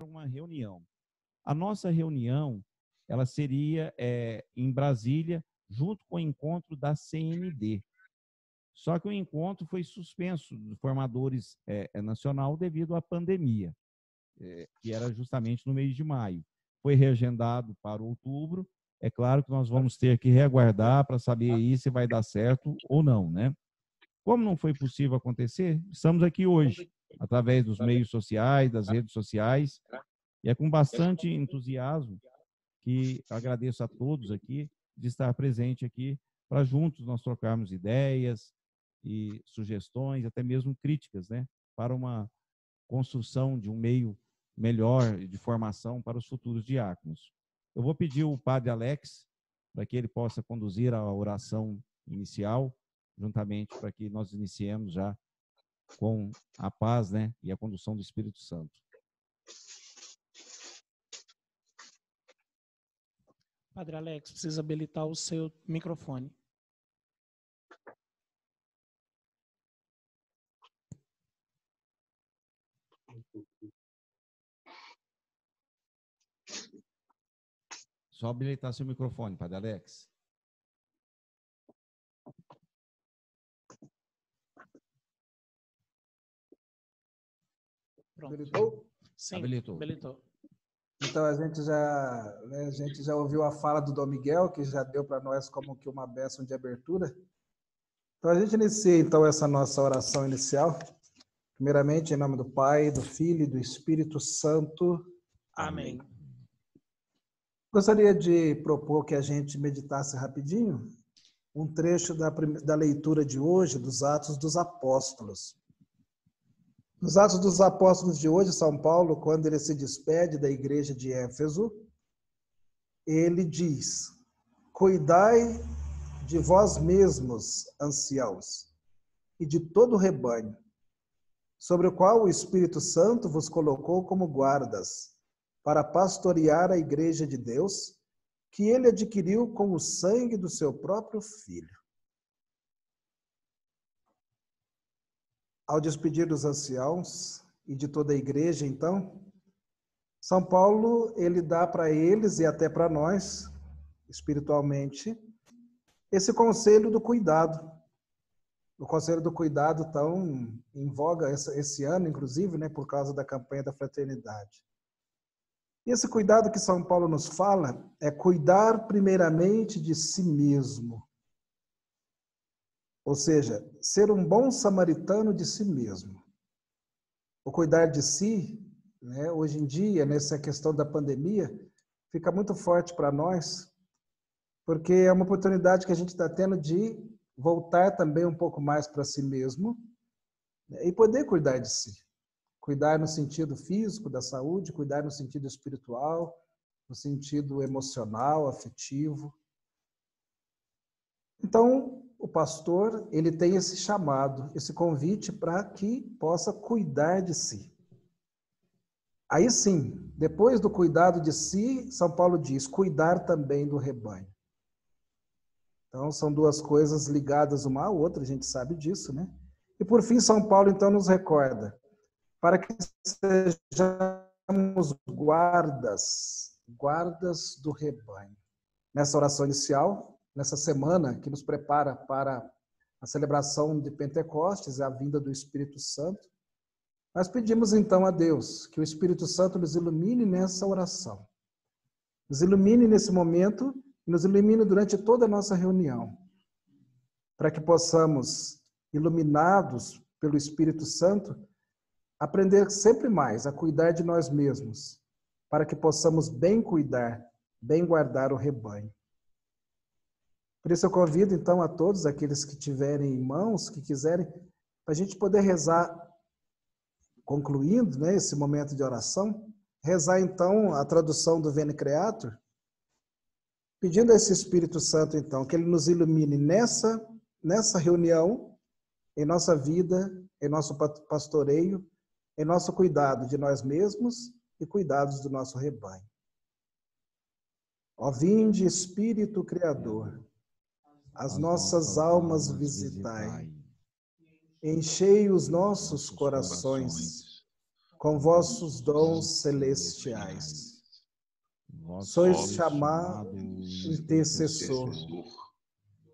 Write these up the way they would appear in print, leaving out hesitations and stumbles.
uma reunião. A nossa reunião, ela seria em Brasília, junto com o encontro da CND. Só que o encontro foi suspenso dos formadores nacional devido à pandemia, que era justamente no mês de maio. Foi reagendado para outubro. É claro que nós vamos ter que reaguardar para saber aí se vai dar certo ou não, né? Como não foi possível acontecer, estamos aqui hoje, através dos meios sociais, das redes sociais, e é com bastante entusiasmo que agradeço a todos aqui de estar presente aqui para juntos nós trocarmos ideias e sugestões, até mesmo críticas, né, para uma construção de um meio melhor de formação para os futuros diáconos. Eu vou pedir o padre Alex para que ele possa conduzir a oração inicial, juntamente para que nós iniciemos já com a paz, né, e a condução do Espírito Santo. Padre Alex, precisa habilitar o seu microfone. Só habilitar seu microfone, Padre Alex. Pronto. Habilitou? Sim, habilitou. Então a gente já ouviu a fala do Dom Miguel, que já deu para nós como que uma bênção de abertura. Então a gente inicia então essa nossa oração inicial. Primeiramente, em nome do Pai, do Filho e do Espírito Santo. Amém. Gostaria de propor que a gente meditasse rapidinho um trecho da leitura de hoje dos Atos dos Apóstolos. Nos Atos dos Apóstolos de hoje, São Paulo, quando ele se despede da igreja de Éfeso, ele diz: cuidai de vós mesmos, anciãos, e de todo o rebanho, sobre o qual o Espírito Santo vos colocou como guardas, para pastorear a igreja de Deus, que ele adquiriu com o sangue do seu próprio Filho. Ao despedir dos anciãos e de toda a igreja, então, São Paulo, ele dá para eles e até para nós, espiritualmente, esse conselho do cuidado. O conselho do cuidado tão em voga esse ano, inclusive, né, por causa da campanha da fraternidade. E esse cuidado que São Paulo nos fala é cuidar primeiramente de si mesmo. Ou seja, ser um bom samaritano de si mesmo. O cuidar de si, né, hoje em dia, nessa questão da pandemia, fica muito forte para nós, porque é uma oportunidade que a gente está tendo de voltar também um pouco mais para si mesmo, né, e poder cuidar de si. Cuidar no sentido físico da saúde, cuidar no sentido espiritual, no sentido emocional, afetivo. Então, o pastor, ele tem esse chamado, esse convite para que possa cuidar de si. Aí sim, depois do cuidado de si, São Paulo diz, cuidar também do rebanho. Então, são duas coisas ligadas uma à outra, a gente sabe disso, né? E por fim, São Paulo, então, nos recorda, para que sejamos guardas do rebanho. Nessa oração inicial, nessa semana que nos prepara para a celebração de Pentecostes, a vinda do Espírito Santo, nós pedimos então a Deus que o Espírito Santo nos ilumine nessa oração. Nos ilumine nesse momento e nos ilumine durante toda a nossa reunião, para que possamos, iluminados pelo Espírito Santo, aprender sempre mais a cuidar de nós mesmos, para que possamos bem cuidar, bem guardar o rebanho. Por isso eu convido então a todos aqueles que tiverem irmãos, que quiserem, para a gente poder rezar, concluindo, né, esse momento de oração, rezar então a tradução do Veni Creator, pedindo a esse Espírito Santo então, que ele nos ilumine nessa reunião, em nossa vida, em nosso pastoreio, em nosso cuidado de nós mesmos e cuidados do nosso rebanho. Ó vinde, Espírito Criador, as nossas almas visitai, enchei os nossos corações com vossos dons celestiais. Sois chamado intercessor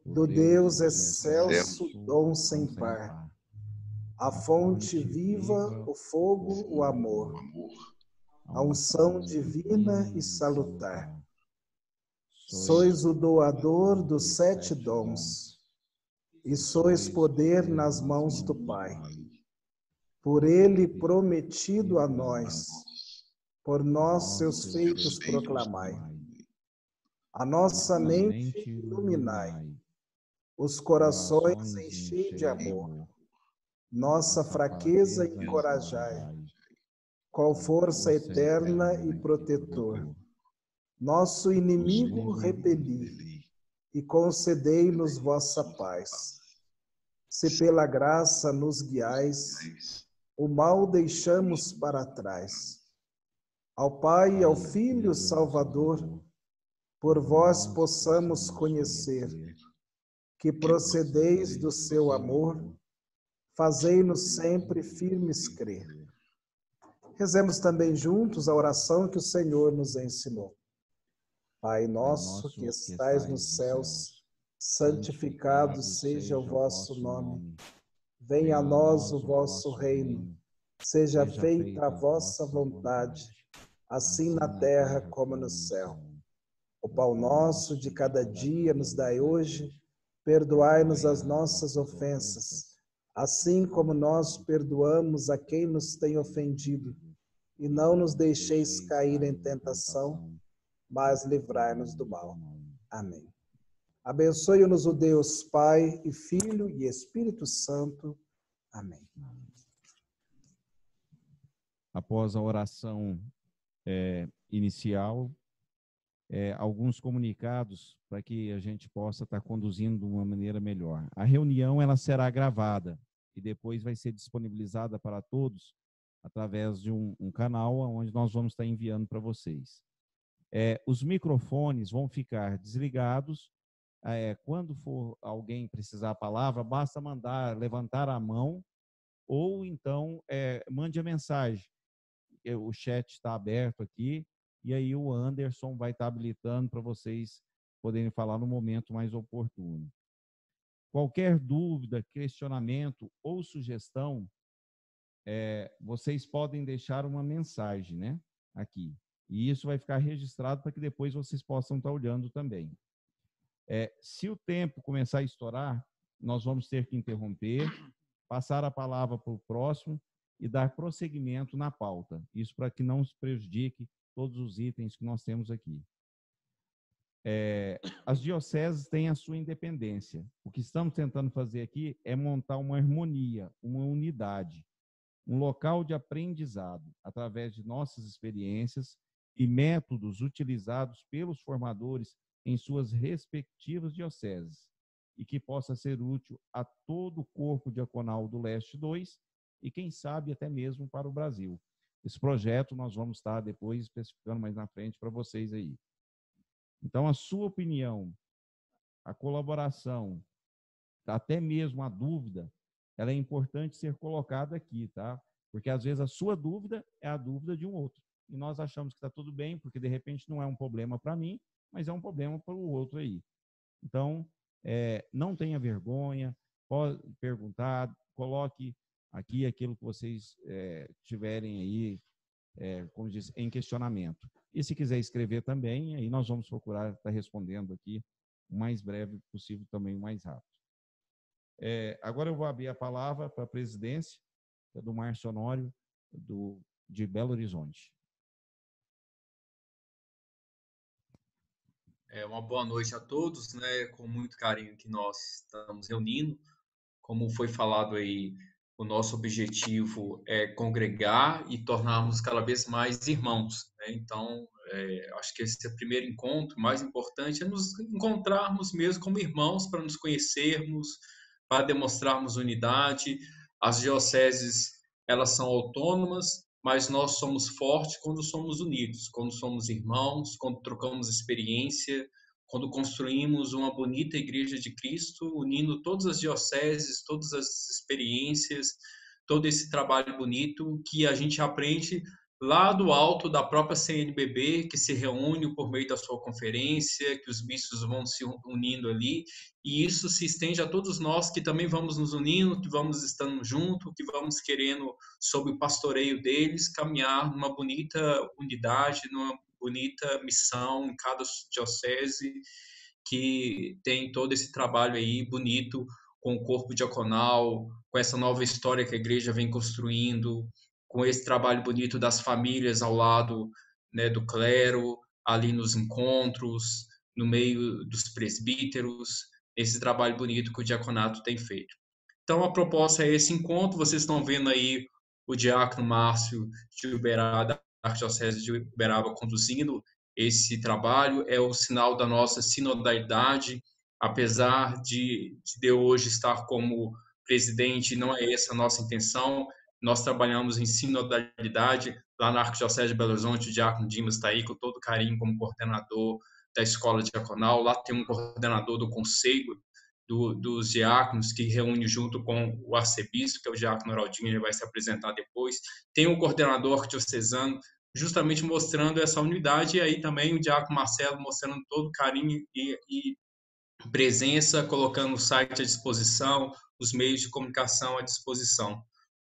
do Deus excelso, dom sem par, a fonte viva, o fogo, o amor, a unção divina e salutar. Sois o doador dos 7 dons, e sois poder nas mãos do Pai. Por ele prometido a nós, por nós seus feitos proclamai. A nossa mente iluminai, os corações enchei de amor. Nossa fraqueza encorajai, qual força eterna e protetor. Nosso inimigo repeli, e concedei-nos vossa paz. Se pela graça nos guiais, o mal deixamos para trás. Ao Pai e ao Filho Salvador, por vós possamos conhecer, que procedeis do seu amor, fazei-nos sempre firmes crer. Rezemos também juntos a oração que o Senhor nos ensinou. Pai nosso que estais nos céus, santificado seja o vosso nome. Venha a nós o vosso reino. Seja feita a vossa vontade, assim na terra como no céu. O pão nosso de cada dia nos dai hoje. Perdoai-nos as nossas ofensas, assim como nós perdoamos a quem nos tem ofendido. E não nos deixeis cair em tentação, mas livrai-nos do mal. Amém. Abençoe-nos o Deus Pai e Filho e Espírito Santo. Amém. Após a oração inicial, alguns comunicados para que a gente possa estar conduzindo de uma maneira melhor. A reunião ela será gravada e depois vai ser disponibilizada para todos através de um canal onde nós vamos estar enviando para vocês. Os microfones vão ficar desligados. Quando for alguém precisar a palavra, basta levantar a mão ou então mande a mensagem. O chat está aberto aqui e aí o Anderson vai estar habilitando para vocês poderem falar no momento mais oportuno. Qualquer dúvida, questionamento ou sugestão, vocês podem deixar uma mensagem, né, aqui. E isso vai ficar registrado para que depois vocês possam estar olhando também. Se o tempo começar a estourar, nós vamos ter que interromper, passar a palavra para o próximo e dar prosseguimento na pauta. Isso para que não se prejudique todos os itens que nós temos aqui. As dioceses têm a sua independência. O que estamos tentando fazer aqui é montar uma harmonia, uma unidade, um local de aprendizado, através de nossas experiências e métodos utilizados pelos formadores em suas respectivas dioceses, e que possa ser útil a todo o corpo diaconal do Leste 2 e, quem sabe, até mesmo para o Brasil. Esse projeto nós vamos estar depois especificando mais na frente para vocês aí. Então, a sua opinião, a colaboração, até mesmo a dúvida, ela é importante ser colocada aqui, tá? Porque, às vezes, a sua dúvida é a dúvida de um outro. E nós achamos que está tudo bem, porque, de repente, não é um problema para mim, mas é um problema para o outro aí. Então, não tenha vergonha, pode perguntar, coloque aqui aquilo que vocês tiverem aí, como diz, em questionamento. E se quiser escrever também, aí nós vamos procurar estar respondendo aqui o mais breve possível, também o mais rápido. Agora eu vou abrir a palavra para a presidência, que é do Márcio Honório, de Belo Horizonte. Uma boa noite a todos, né? Com muito carinho que nós estamos reunindo. Como foi falado aí, o nosso objetivo é congregar e tornarmos cada vez mais irmãos, né? Então, acho que esse é o primeiro encontro. O mais importante é nos encontrarmos mesmo como irmãos, para nos conhecermos, para demonstrarmos unidade. As dioceses, elas são autônomas, mas nós somos fortes quando somos unidos, quando somos irmãos, quando trocamos experiência, quando construímos uma bonita igreja de Cristo, unindo todas as dioceses, todas as experiências, todo esse trabalho bonito que a gente aprende lá do alto da própria CNBB, que se reúne por meio da sua conferência, que os bispos vão se unindo ali, e isso se estende a todos nós que também vamos nos unindo, que vamos estando junto, que vamos querendo, sob o pastoreio deles, caminhar numa bonita unidade, numa bonita missão em cada diocese, que tem todo esse trabalho aí bonito com o corpo diaconal, com essa nova história que a igreja vem construindo, com esse trabalho bonito das famílias ao lado, né, do clero, ali nos encontros, no meio dos presbíteros, esse trabalho bonito que o diaconato tem feito. Então, a proposta é esse encontro. Vocês estão vendo aí o diácono Márcio de Uberaba, da Arquidiocese de Uberaba, conduzindo esse trabalho. É o sinal da nossa sinodalidade, apesar de eu hoje estar como presidente, não é essa a nossa intenção. Nós trabalhamos em sinodalidade. Lá na Arquidiocese de Belo Horizonte, o diácono Dimas está aí com todo carinho como coordenador da escola diaconal. Lá tem um coordenador do conselho dos diáconos, que reúne junto com o arcebispo, que é o diácono Heraldinho, ele vai se apresentar depois. Tem um coordenador arquidiocesano, justamente mostrando essa unidade, e aí também o diácono Marcelo mostrando todo carinho e presença, colocando o site à disposição, os meios de comunicação à disposição.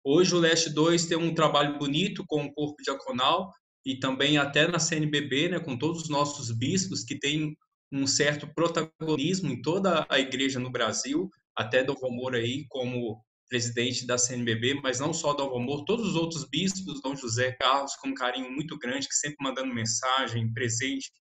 Hoje o Leste 2 tem um trabalho bonito com o corpo diaconal e também até na CNBB, né, com todos os nossos bispos que têm um certo protagonismo em toda a igreja no Brasil, até Dom Valmor aí como presidente da CNBB, mas não só Dom Valmor, todos os outros bispos, Dom José Carlos, com um carinho muito grande, que sempre mandando mensagem, presente.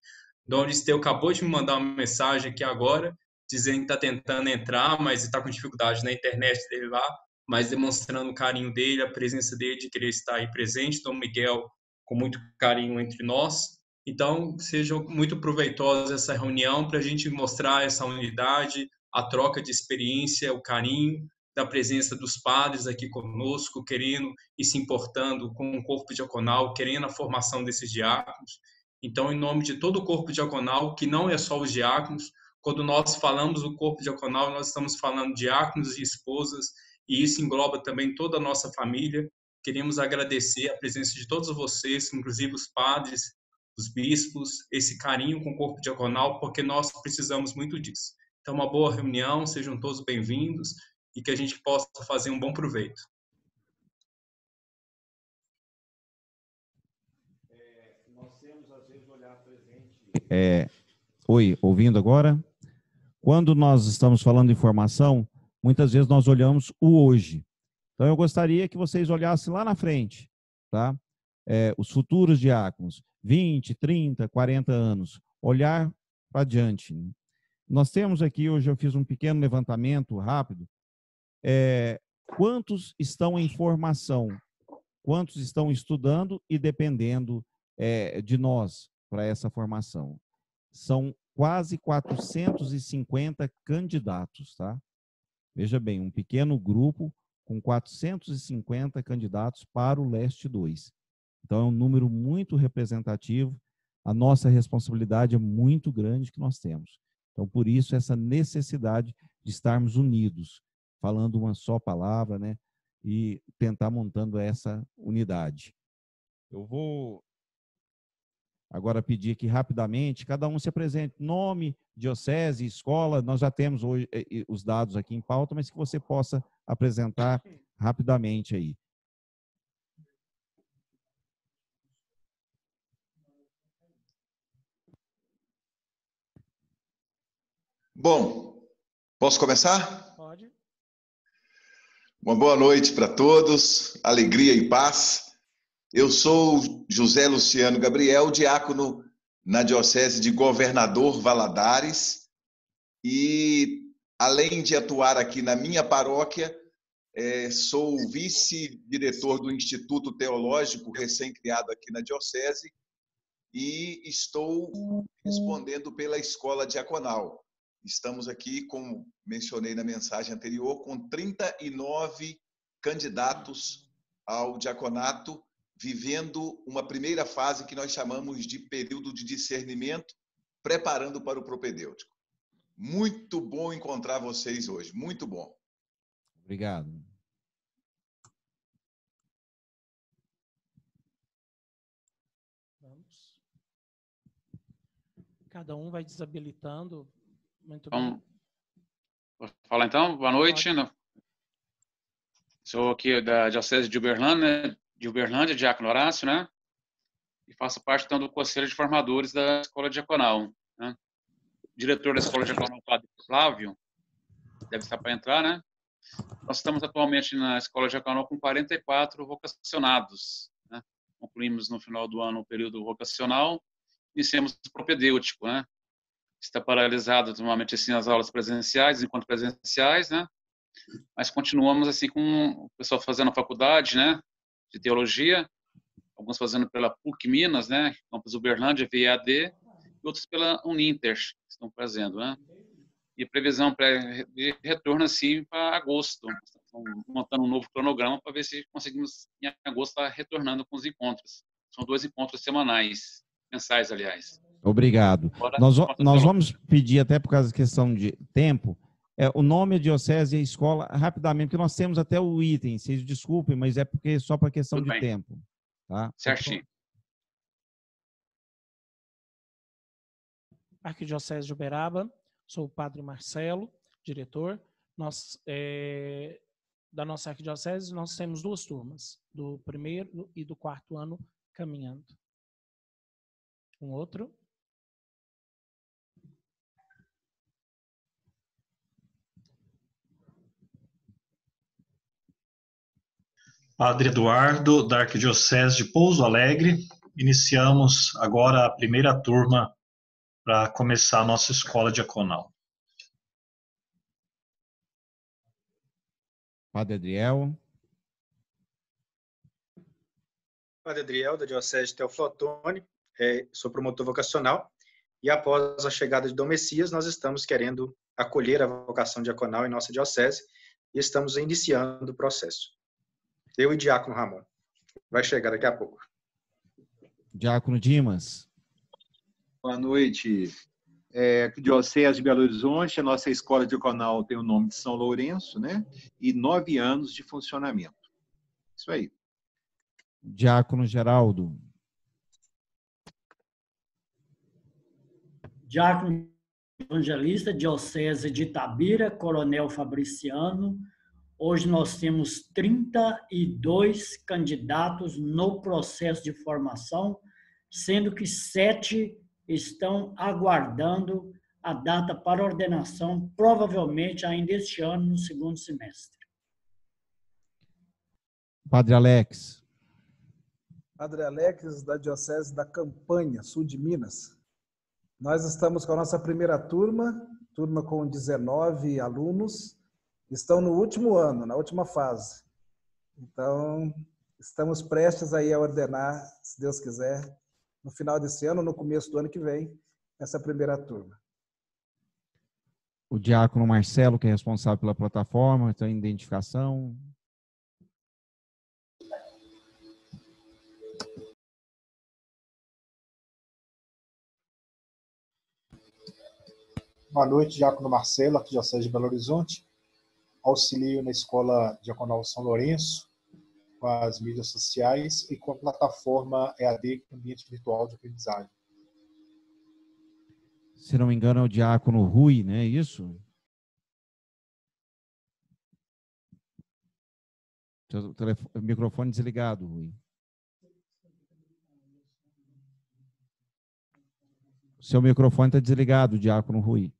Dom Aristeu acabou de me mandar uma mensagem aqui agora, dizendo que está tentando entrar, mas está com dificuldade na internet dele lá, mas demonstrando o carinho dele, a presença dele, de querer estar aí presente. Dom Miguel, com muito carinho entre nós. Então, seja muito proveitosa essa reunião para a gente mostrar essa unidade, a troca de experiência, o carinho da presença dos padres aqui conosco, querendo e se importando com o corpo diaconal, querendo a formação desses diáconos. Então, em nome de todo o corpo diaconal, que não é só os diáconos, quando nós falamos do corpo diaconal, nós estamos falando de diáconos e esposas, e isso engloba também toda a nossa família. Queremos agradecer a presença de todos vocês, inclusive os padres, os bispos, esse carinho com o corpo diaconal, porque nós precisamos muito disso. Então, uma boa reunião, sejam todos bem-vindos e que a gente possa fazer um bom proveito. Nós temos, às vezes, olhar presente. Oi, ouvindo agora? Quando nós estamos falando de formação, muitas vezes nós olhamos o hoje. Então, eu gostaria que vocês olhassem lá na frente, tá? Os futuros diáconos, 20, 30, 40 anos, olhar para diante. Né? Nós temos aqui, hoje eu fiz um pequeno levantamento rápido, quantos estão em formação, quantos estão estudando e dependendo de nós para essa formação. São quase 450 candidatos, tá? Veja bem, um pequeno grupo com 450 candidatos para o Leste 2. Então, é um número muito representativo. A nossa responsabilidade é muito grande que nós temos. Então, por isso, essa necessidade de estarmos unidos, falando uma só palavra, né? E tentar montando essa unidade. Eu vou agora pedir aqui rapidamente, cada um se apresente, nome, diocese, escola, nós já temos hoje os dados aqui em pauta, mas que você possa apresentar rapidamente aí. Bom, posso começar? Pode. Uma boa noite para todos, alegria e paz. Eu sou José Luciano Gabriel, diácono na Diocese de Governador Valadares e, além de atuar aqui na minha paróquia, sou vice-diretor do Instituto Teológico, recém-criado aqui na Diocese, e estou respondendo pela Escola Diaconal. Estamos aqui, como mencionei na mensagem anterior, com 39 candidatos ao diaconato, vivendo uma primeira fase que nós chamamos de período de discernimento, preparando para o propedêutico. Muito bom encontrar vocês hoje, muito bom. Obrigado. Cada um vai desabilitando. Muito Então, bem. vou falar então? Boa noite. Sou aqui da Diocese de Uberlândia, Diácono Horácio, né? E faço parte, então, do Conselho de Formadores da Escola Diaconal, né? O diretor da Escola Diaconal, o Padre Flávio, deve estar para entrar, né? Nós estamos atualmente na Escola Diaconal com 44 vocacionados, né? Concluímos no final do ano o período vocacional, iniciamos o propedêutico, né? Está paralisado normalmente assim as aulas presenciais, enquanto presenciais, né? Mas continuamos assim com o pessoal fazendo a faculdade, né? De teologia, alguns fazendo pela PUC Minas, né? Campus Uberlândia, VAD, e outros pela Uninter, que estão fazendo, né? E previsão de retorno assim para agosto. Estamos montando um novo cronograma para ver se conseguimos em agosto estar retornando com os encontros. São 2 encontros semanais, mensais, aliás. Obrigado. Agora, Nós vamos pedir, até por causa da questão de tempo, o nome, a diocese e a escola, rapidamente, porque nós temos até o item, vocês desculpem, mas é porque só para questão de tempo. Tá? Certinho. Arquidiocese de Uberaba, sou o Padre Marcelo, diretor. Da nossa arquidiocese, nós temos 2 turmas, do 1º e do 4º ano caminhando. Um outro. Padre Eduardo, da Arquidiocese de Pouso Alegre. Iniciamos agora a primeira turma para começar a nossa escola diaconal. Padre Adriel. Padre Adriel, da Diocese de Teoflotone, sou promotor vocacional, e após a chegada de Dom Messias, nós estamos querendo acolher a vocação diaconal em nossa diocese e estamos iniciando o processo. Eu e Diácono Ramon. Vai chegar daqui a pouco. Diácono Dimas. Boa noite. Diocese de Belo Horizonte, a nossa escola diaconal tem o nome de São Lourenço, né? E 9 anos de funcionamento. Isso aí. Diácono Geraldo. Diácono Evangelista, Diocese de Itabira, Coronel Fabriciano. Hoje nós temos 32 candidatos no processo de formação, sendo que 7 estão aguardando a data para ordenação, provavelmente ainda este ano, no 2º semestre. Padre Alex. Padre Alex, da Diocese da Campanha, sul de Minas. Nós estamos com a nossa primeira turma com 19 alunos, estão no último ano, na última fase. Então, estamos prestes aí a ordenar, se Deus quiser, no final desse ano, no começo do ano que vem, essa primeira turma. O diácono Marcelo, que é responsável pela plataforma, tem identificação. Boa noite, diácono Marcelo, Arquidiocese de Belo Horizonte. Auxilio na Escola Diaconal São Lourenço, com as mídias sociais e com a plataforma EAD, Ambiente Virtual de Aprendizagem. Se não me engano, é o diácono Rui, não é isso? O microfone desligado, Rui. O seu microfone está desligado, diácono Rui.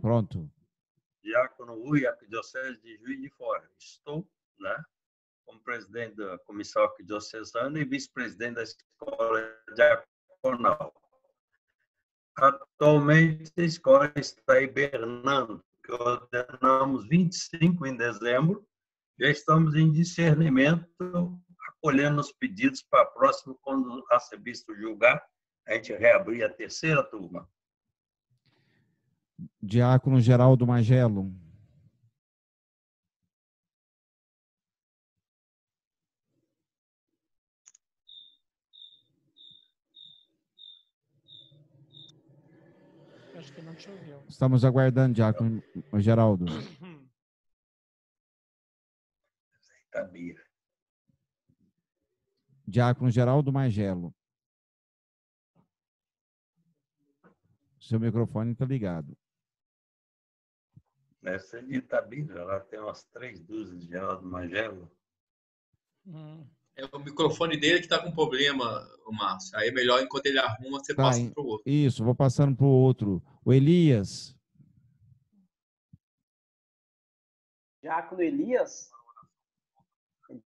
Pronto. Diácono Rui, Arquidiocese de Juiz de Fora. Estou, né, como presidente da Comissão Arquidiocesana e vice-presidente da Escola Diaconal. Atualmente, a escola está hibernando, que ordenamos 25 em dezembro. Já estamos em discernimento, acolhendo os pedidos para próximo, quando o arcebispo julgar, a gente reabrir a terceira turma. Diácono Geraldo Magelo. Acho que não te ouviu. Estamos aguardando, diácono Geraldo. Diácono Geraldo Magelo. Seu microfone está ligado. Essa de Itabira, ela tem umas 3 dúzias de Geraldo Magelo. É o microfone dele que está com problema, o Márcio. Aí é melhor, enquanto ele arruma, você Tá, passa para o outro. isso, vou passando para o outro. O Elias. Diácono Elias,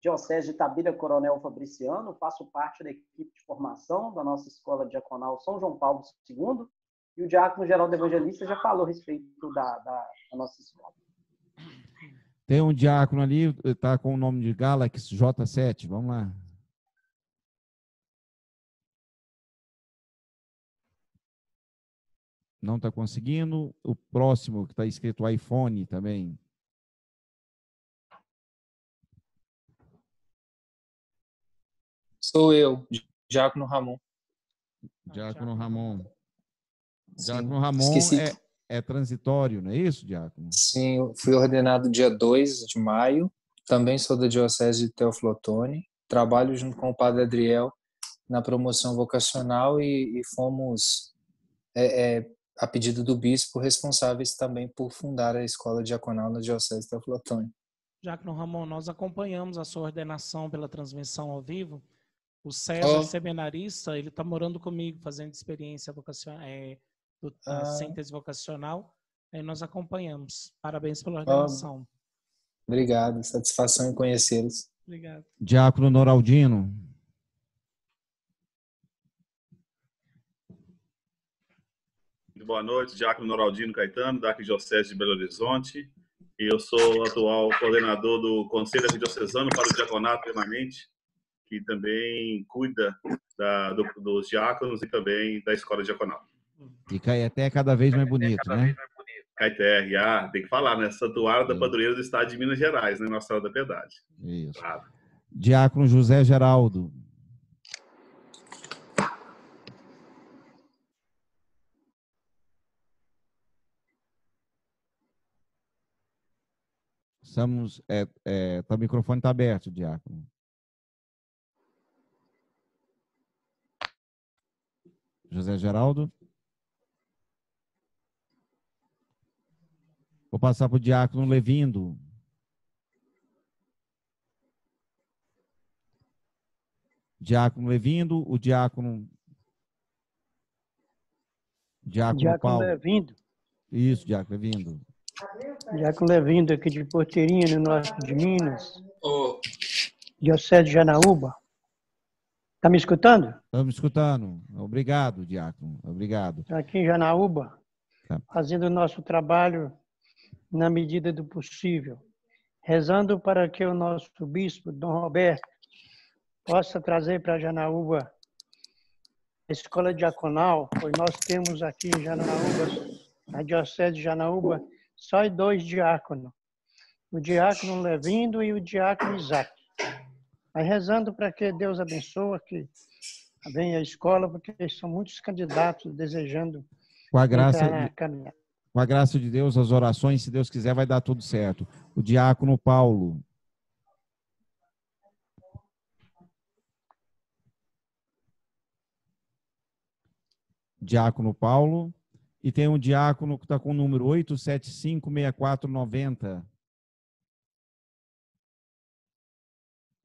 Diocese de Itabira, Coronel Fabriciano, faço parte da equipe de formação da nossa Escola Diaconal São João Paulo II, e o Diácono Geraldo Evangelista já falou a respeito da nossa escola. Tem um diácono ali, está com o nome de Galax J7, vamos lá. Não está conseguindo. O próximo, que está escrito iPhone também. Sou eu, Diácono Ramon. Diácono Ramon. Sim, Diácono Ramon esqueci. é transitório, não é isso, Diácono? Sim, eu fui ordenado dia 2 de maio. Também sou da Diocese de Teoflotone. Trabalho junto com o Padre Adriel na promoção vocacional e fomos, a pedido do bispo, responsáveis também por fundar a escola diaconal na Diocese de Teoflotone. Diácono Ramon, nós acompanhamos a sua ordenação pela transmissão ao vivo. O César, seminarista, ele está morando comigo, fazendo experiência vocacional, síntese vocacional. Aí nós acompanhamos. Parabéns pela ordenação. Obrigado, satisfação em conhecê-los. Obrigado. Diácono Noraldino. Boa noite, Diácono Noraldino Caetano, da Arquidiocese de Belo Horizonte. E eu sou o atual coordenador do Conselho Arquidiocesano para o Diaconato Permanente, que também cuida dos diáconos e também da escola diaconal. E Caeté é cada vez mais bonito, né? Caeté, tem que falar, né? Santuário da Padroeira do Estado de Minas Gerais, né? Nossa Senhora da Piedade. Isso. Claro. Diácono José Geraldo. Estamos, o microfone está aberto, Diácono. José Geraldo. Vou passar para o Diácono Levindo. Diácono Levindo, o Diácono Paulo. Levindo. Isso, Diácono Levindo. Diácono Levindo, aqui de Porteirinha, no norte de Minas. Oh. Diocese de Janaúba. Está me escutando? Estamos escutando. Obrigado, Diácono. Obrigado. Aqui em Janaúba, tá, fazendo o nosso trabalho na medida do possível, rezando para que o nosso bispo, Dom Roberto, possa trazer para Janaúba a escola diaconal, pois nós temos aqui em Janaúba, na Diocese de Janaúba, só 2 diáconos. O diácono Levindo e o diácono Isaac. Mas rezando para que Deus abençoe, que venha a escola, porque são muitos candidatos desejando com a graça de Deus, as orações, se Deus quiser, vai dar tudo certo. O Diácono Paulo. Diácono Paulo. E tem um diácono que está com o número 8756490.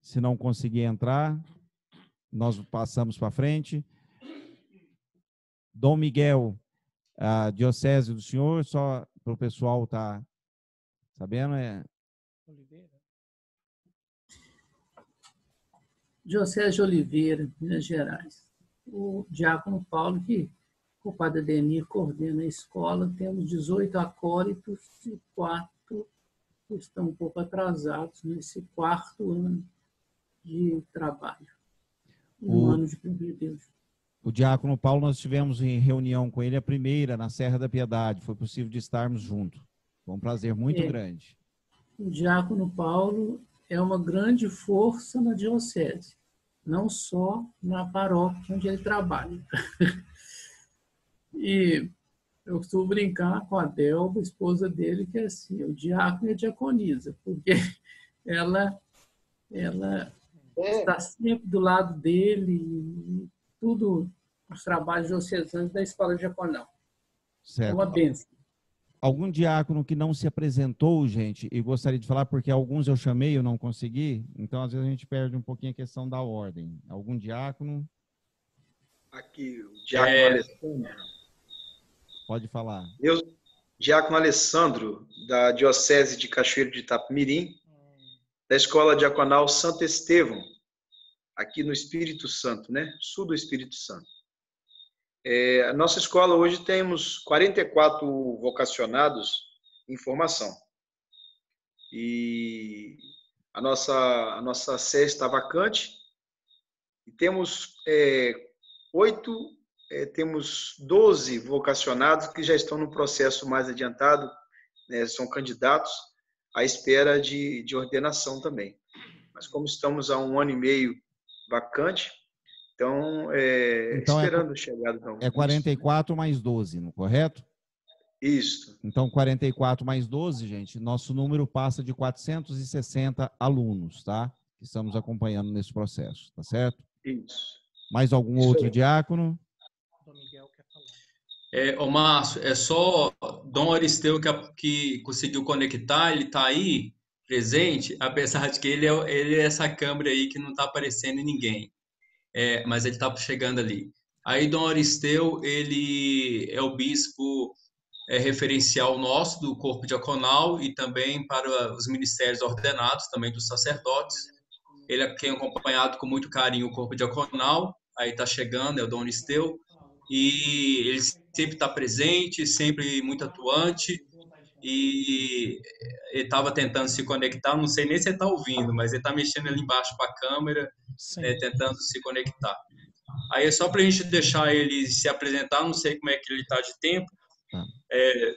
Se não conseguir entrar, nós passamos para frente. Dom Miguel, a diocese do senhor, só para o pessoal estar sabendo, Diocese de Oliveira, Minas Gerais. O Diácono Paulo, que o Padre Denir coordena a escola, temos 18 acólitos e 4 que estão um pouco atrasados nesse 4º ano de trabalho. Ano de cumprir Deus. O Diácono Paulo, nós tivemos em reunião com ele, a primeira, na Serra da Piedade. Foi possível de estarmos juntos. Foi um prazer muito grande. O Diácono Paulo é uma grande força na diocese, não só na paróquia onde ele trabalha. E eu costumo brincar com a Delba, esposa dele, que é assim, o diácono e a diaconisa, porque ela está sempre do lado dele, e tudo, os trabalhos diocesanos da Escola Diaconal. Certo. É uma bênção. Algum diácono que não se apresentou, gente, e gostaria de falar, porque alguns eu chamei e eu não consegui, então às vezes a gente perde um pouquinho a questão da ordem. Algum diácono? Aqui, o diácono Alessandro. Pode falar. Eu, diácono Alessandro, da Diocese de Cachoeiro de Itapemirim, da Escola Diaconal Santo Estevão, aqui no Espírito Santo, né? Sul do Espírito Santo. A nossa escola hoje temos 44 vocacionados em formação. E a nossa sede está vacante. E temos temos 12 vocacionados que já estão no processo mais adiantado, né? São candidatos à espera de ordenação também. Mas como estamos há 1 ano e meio vacante, então, esperando chegar. Então, é 44 mais 12, não correto? Isso. Então, 44 mais 12, gente, nosso número passa de 460 alunos, tá? Que estamos acompanhando nesse processo, tá certo? Isso. Mais algum outro diácono? Ô Márcio, é só Dom Aristeu que conseguiu conectar, ele está aí, presente, apesar de que ele é essa câmera aí que não está aparecendo em ninguém. Mas ele está chegando ali. Aí Dom Aristeu, ele é o bispo referencial nosso do corpo diaconal e também para os ministérios ordenados, também dos sacerdotes. Ele é quem acompanhado com muito carinho o corpo diaconal, aí está chegando, é o Dom Aristeu, e ele sempre está presente, sempre muito atuante, e ele estava tentando se conectar, não sei nem se ele está ouvindo, mas ele está mexendo ali embaixo para a câmera, tentando se conectar. Aí é só para a gente deixar ele se apresentar, não sei como é que ele está de tempo.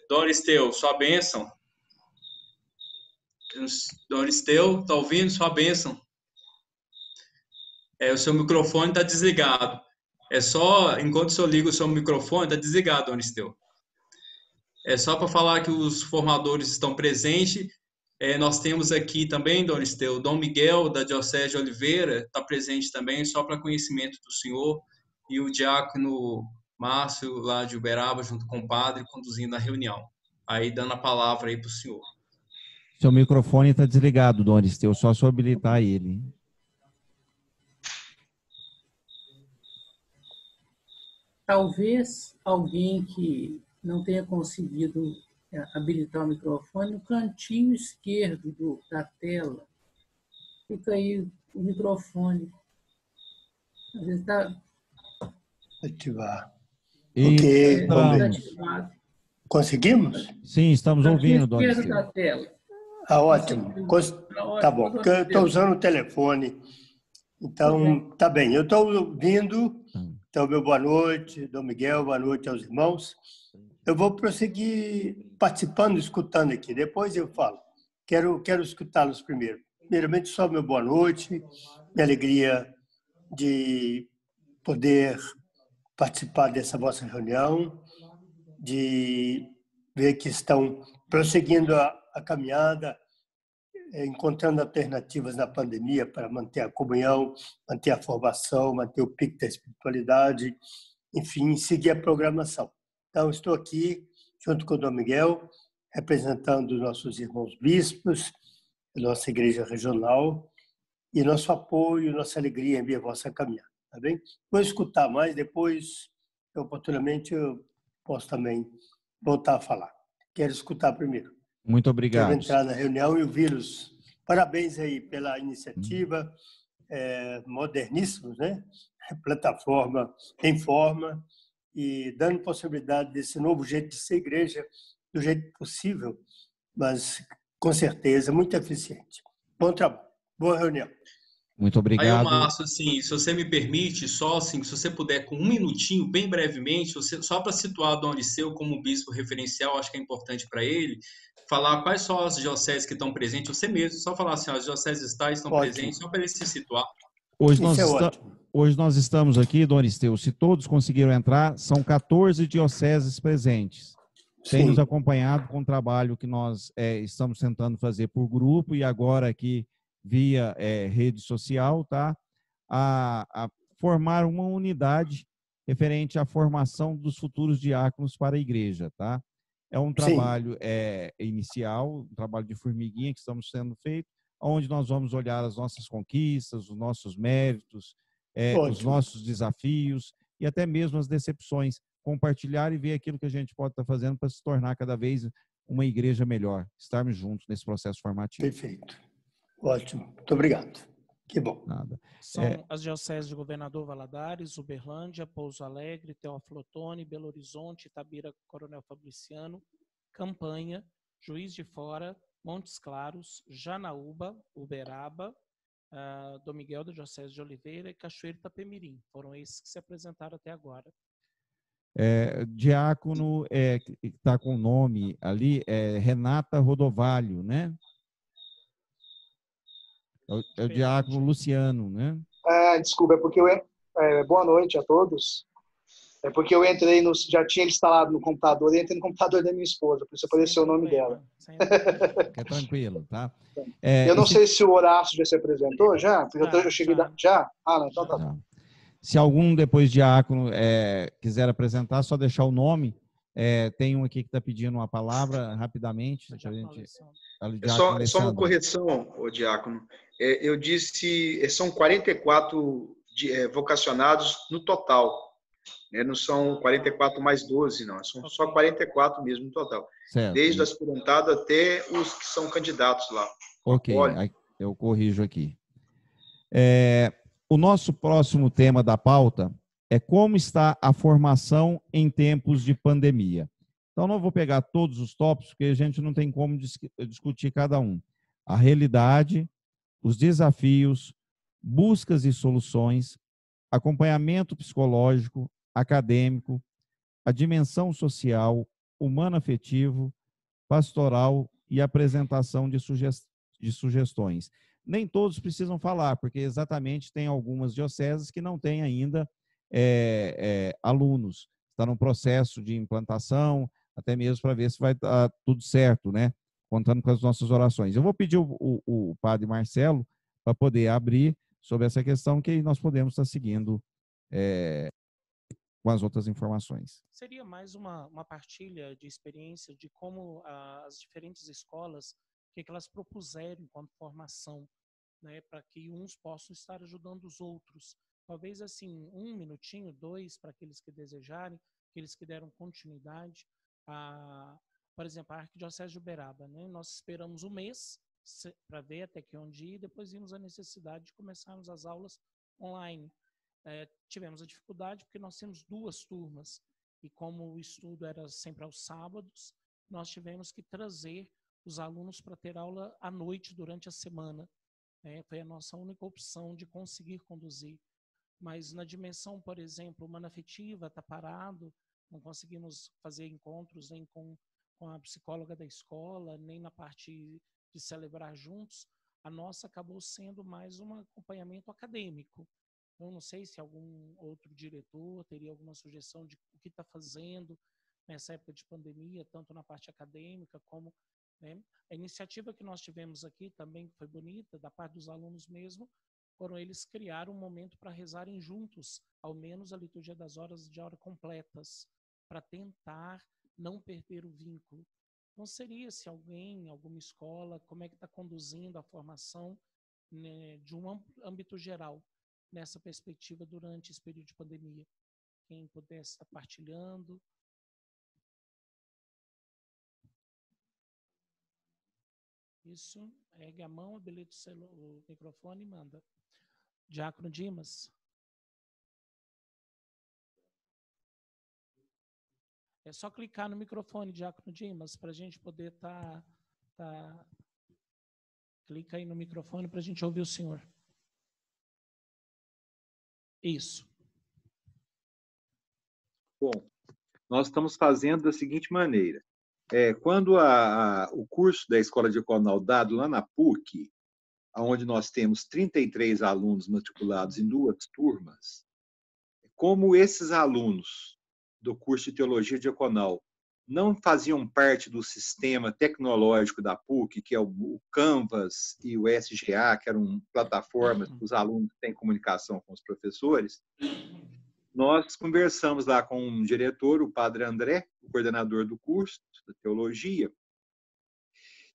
Dom Aristeu, sua bênção. Dom Aristeu, está ouvindo? Sua bênção. O seu microfone está desligado. É só, enquanto o senhor liga o seu microfone, está desligado, Dom Aristeu. É só para falar que os formadores estão presentes. Nós temos aqui também, Dom Aristeu, Dom Miguel, da Diocese de Oliveira, está presente também, só para conhecimento do senhor, e o diácono Márcio, lá de Uberaba, junto com o padre, conduzindo a reunião. Aí, dando a palavra aí para o senhor. Seu microfone está desligado, Dom Aristeu, só se eu habilitar ele. Talvez alguém que não tenha conseguido habilitar o microfone, no cantinho esquerdo da tela, fica aí o microfone. Às vezes está... Ativar. Ok, vamos ver. Conseguimos? Sim, estamos ouvindo, Dom Aristeu. Da tela. Ótimo. Tá bom, porque eu estou usando o telefone, então tá bem. Eu estou ouvindo, então meu boa noite, Dom Miguel, boa noite aos irmãos. Eu vou prosseguir participando, escutando aqui, depois eu falo. Quero escutá-los primeiro. Primeiramente, só meu boa noite, minha alegria de poder participar dessa vossa reunião, de ver que estão prosseguindo a caminhada, encontrando alternativas na pandemia para manter a comunhão, manter a formação, manter o pico da espiritualidade, enfim, seguir a programação. Então, estou aqui, junto com o Dom Miguel, representando nossos irmãos bispos, nossa igreja regional, e nosso apoio, nossa alegria em ver a vossa caminhada, tá bem? Vou escutar mais, depois, oportunamente, eu posso também voltar a falar. Quero escutar primeiro. Muito obrigado. Quero entrar na reunião e ouvi-los. Parabéns aí pela iniciativa, moderníssimos, né? Plataforma em forma, e dando possibilidade desse novo jeito de ser igreja, do jeito possível, mas com certeza muito eficiente. Bom trabalho, boa reunião. Muito obrigado. Aí, Márcio, assim, se você me permite, só assim, se você puder, com 1 minutinho, bem brevemente, só para situar Dom Aristeu como bispo referencial, acho que é importante para ele, falar quais são as dioceses que estão presentes, você mesmo, só falar assim, as dioceses estão presentes, só para ele se situar. Hoje nós estamos aqui, Dom Aristeu, se todos conseguiram entrar, são 14 dioceses presentes. Tem nos acompanhado com o trabalho que nós estamos tentando fazer por grupo, e agora aqui via rede social, tá? A formar uma unidade referente à formação dos futuros diáconos para a igreja, tá? É um trabalho inicial, um trabalho de formiguinha que estamos sendo feito, onde nós vamos olhar as nossas conquistas, os nossos méritos, os nossos desafios e até mesmo as decepções, compartilhar e ver aquilo que a gente pode estar fazendo para se tornar cada vez uma igreja melhor, estarmos juntos nesse processo formativo. Perfeito. Ótimo. Muito obrigado. Que bom. Nada. São as dioceses de Governador Valadares, Uberlândia, Pouso Alegre, Teófilo Otoni, Belo Horizonte, Itabira, Coronel Fabriciano, Campanha, Juiz de Fora, Montes Claros, Janaúba, Uberaba, Dom Miguel da Diocese de Oliveira e Cachoeiro Itapemirim. Foram esses que se apresentaram até agora. Diácono que está com o nome ali, Renata Rodovalho, né? É o diácono Luciano, né? Desculpa, é porque boa noite a todos. É porque eu entrei já tinha instalado no computador, e entrei no computador da minha esposa, por isso apareceu o nome dela. É tranquilo, tá? Eu não sei se o Horácio já se apresentou, já? Porque eu cheguei já? Não, então tá. Já. Se algum depois diácono quiser apresentar, só deixar o nome. Tem um aqui que está pedindo uma palavra rapidamente. Só uma correção, diácono. Eu disse, são 44 vocacionados no total. Não são 44 mais 12, não. São só 44 mesmo no total. Certo. Desde o aspirantado até os que são candidatos lá. Ok, eu corrijo aqui. O nosso próximo tema da pauta é como está a formação em tempos de pandemia. Então, não vou pegar todos os tópicos, porque a gente não tem como discutir cada um. A realidade, os desafios, buscas e soluções, acompanhamento psicológico, acadêmico, a dimensão social, humano-afetivo, pastoral e apresentação de sugestões. Nem todos precisam falar, porque exatamente tem algumas dioceses que não têm ainda alunos. Está num processo de implantação, até mesmo para ver se vai dar tudo certo, né? Contando com as nossas orações. Eu vou pedir o padre Marcelo para poder abrir sobre essa questão, que nós podemos estar seguindo com as outras informações. Seria mais uma partilha de experiência de como as diferentes escolas, o que elas propuseram enquanto formação, né, para que uns possam estar ajudando os outros. Talvez, assim, 1 minutinho, 2, para aqueles que desejarem, aqueles que deram continuidade. Por exemplo, a Arquidiocese de Uberaba, né? Nós esperamos um mês para ver até que onde ir, depois vimos a necessidade de começarmos as aulas online. Tivemos a dificuldade porque nós temos 2 turmas, e como o estudo era sempre aos sábados, nós tivemos que trazer os alunos para ter aula à noite durante a semana. Foi a nossa única opção de conseguir conduzir. Mas na dimensão, por exemplo, humano-afetiva, está parado, não conseguimos fazer encontros nem com a psicóloga da escola, nem na parte de celebrar juntos. A nossa acabou sendo mais um acompanhamento acadêmico. Eu não sei se algum outro diretor teria alguma sugestão de o que está fazendo nessa época de pandemia, tanto na parte acadêmica como... A iniciativa que nós tivemos aqui também foi bonita, da parte dos alunos mesmo, foram eles criar um momento para rezarem juntos, ao menos a liturgia das horas de hora completas, para tentar não perder o vínculo. Não seria se alguém, alguma escola, como é que está conduzindo a formação, né, de um âmbito geral, nessa perspectiva durante esse período de pandemia? Quem pudesse estar partilhando. Isso, ergue a mão, habilita o microfone e manda. Diácono Dimas. É só clicar no microfone, Diácono Dimas, para a gente poder estar... Clica aí no microfone para a gente ouvir o senhor. Isso. Bom, nós estamos fazendo da seguinte maneira. Quando o curso da Escola Diaconal dado lá na PUC, onde nós temos 33 alunos matriculados em 2 turmas, como esses alunos do curso de Teologia Diaconal não faziam parte do sistema tecnológico da PUC, que é o Canvas e o SGA, que eram plataformas que os alunos têm comunicação com os professores, nós conversamos lá com um diretor, o padre André, o coordenador do curso de teologia,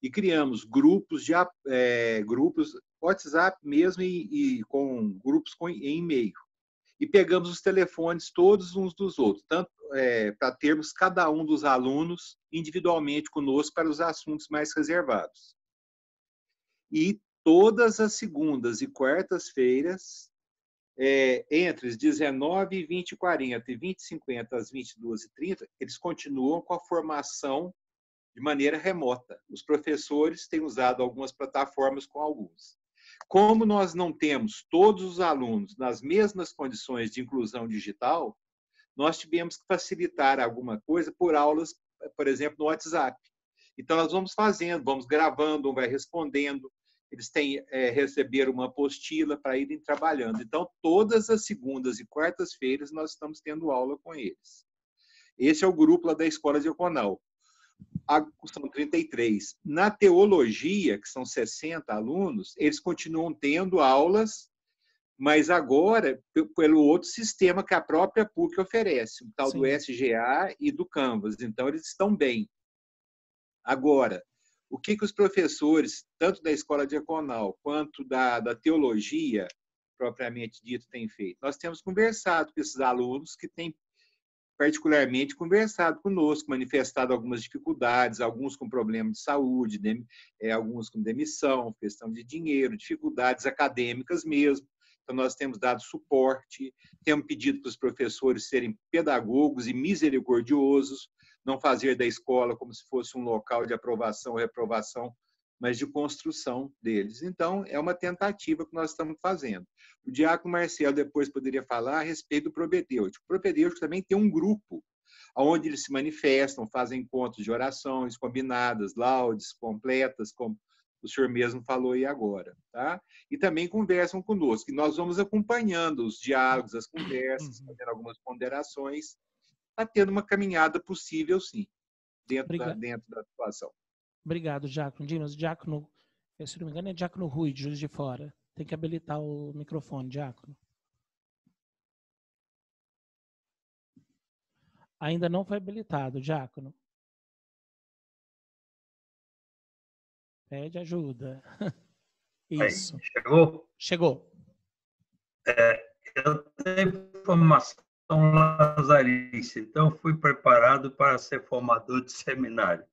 e criamos grupos WhatsApp mesmo e com grupos em e-mail. E pegamos os telefones todos uns dos outros, tanto para termos cada um dos alunos individualmente conosco para os assuntos mais reservados. E todas as segundas e quartas-feiras, entre as 19h, 20h40 e 20h50 às 22h30, eles continuam com a formação de maneira remota. Os professores têm usado algumas plataformas com alguns. Como nós não temos todos os alunos nas mesmas condições de inclusão digital, nós tivemos que facilitar alguma coisa por aulas, por exemplo, no WhatsApp. Então, nós vamos fazendo, vamos gravando, um vai respondendo, eles receberam uma apostila para irem trabalhando. Então, todas as segundas e quartas-feiras nós estamos tendo aula com eles. Esse é o grupo lá da Escola Diaconal. São 33. Na teologia, que são 60 alunos, eles continuam tendo aulas, mas agora pelo outro sistema que a própria PUC oferece, o tal do SGA e do Canvas. Então, eles estão bem. Agora, o que os professores, tanto da Escola Diaconal quanto da teologia, propriamente dito, têm feito? Nós temos conversado com esses alunos que têm particularmente conversado conosco, manifestado algumas dificuldades, alguns com problemas de saúde, alguns com demissão, questão de dinheiro, dificuldades acadêmicas mesmo. Então, nós temos dado suporte, temos pedido para os professores serem pedagogos e misericordiosos, não fazer da escola como se fosse um local de aprovação ou reprovação, mas de construção deles. Então, é uma tentativa que nós estamos fazendo. O diácono Marcelo depois poderia falar a respeito do propedêutico. O propedêutico também tem um grupo onde eles se manifestam, fazem encontros de orações combinadas, laudes completas, como o senhor mesmo falou aí agora. Tá? E também conversam conosco. E nós vamos acompanhando os diálogos, as conversas, fazendo algumas ponderações, está tendo uma caminhada possível, sim, dentro da situação. Obrigado, Diácono Dimas. Diácono, se não me engano, é Diácono Rui, de Juiz de Fora. Tem que habilitar o microfone, Diácono. Ainda não foi habilitado, Diácono. Pede ajuda. Isso. Aí, chegou? Chegou. Eu tenho formação lazarista, então fui preparado para ser formador de seminário.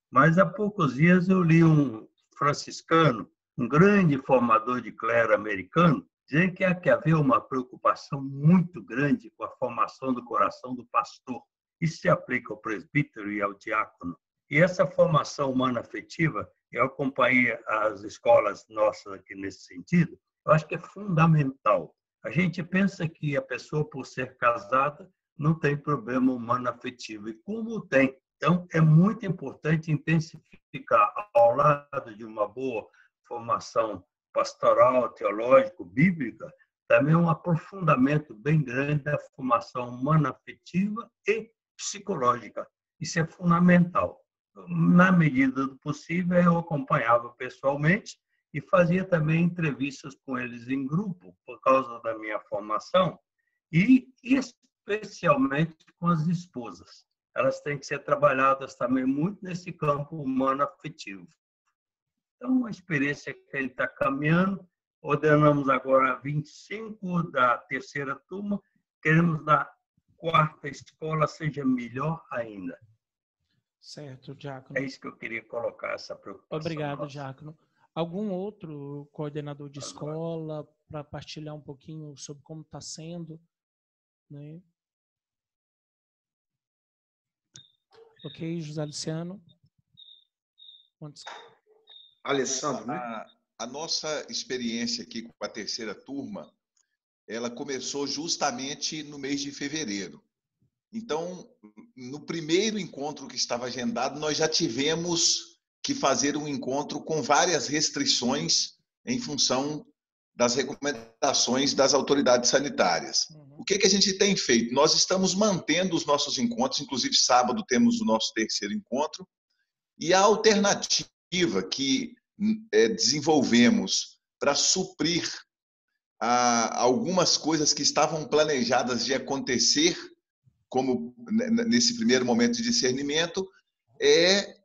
Mas há poucos dias eu li um franciscano, um grande formador de clero americano, dizendo que há que haver uma preocupação muito grande com a formação do coração do pastor. Isso se aplica ao presbítero e ao diácono. E essa formação humana afetiva, eu acompanhei as escolas nossas aqui nesse sentido, eu acho que é fundamental. A gente pensa que a pessoa, por ser casada, não tem problema humano afetivo. E como tem? Então, é muito importante intensificar, ao lado de uma boa formação pastoral, teológico, bíblica, também um aprofundamento bem grande da formação humana afetiva e psicológica. Isso é fundamental. Na medida do possível, eu acompanhava pessoalmente e fazia também entrevistas com eles em grupo, por causa da minha formação, e especialmente com as esposas. Elas têm que ser trabalhadas também muito nesse campo humano afetivo. Então, uma experiência que a gente está caminhando, ordenamos agora 25 da terceira turma, queremos da quarta escola seja melhor ainda. Certo, Diácono. É isso que eu queria colocar, essa preocupação. Obrigado, nossa. Diácono. Algum outro coordenador de escola para partilhar um pouquinho sobre como está sendo? Né? Ok, José Luciano. Alessandro, né? A nossa experiência aqui com a terceira turma, ela começou justamente no mês de fevereiro. Então, no primeiro encontro que estava agendado, nós já tivemos que fazer um encontro com várias restrições em função das recomendações das autoridades sanitárias. O que a gente tem feito? Nós estamos mantendo os nossos encontros, inclusive sábado temos o nosso terceiro encontro, e a alternativa que desenvolvemos para suprir algumas coisas que estavam planejadas de acontecer, como nesse primeiro momento de discernimento, é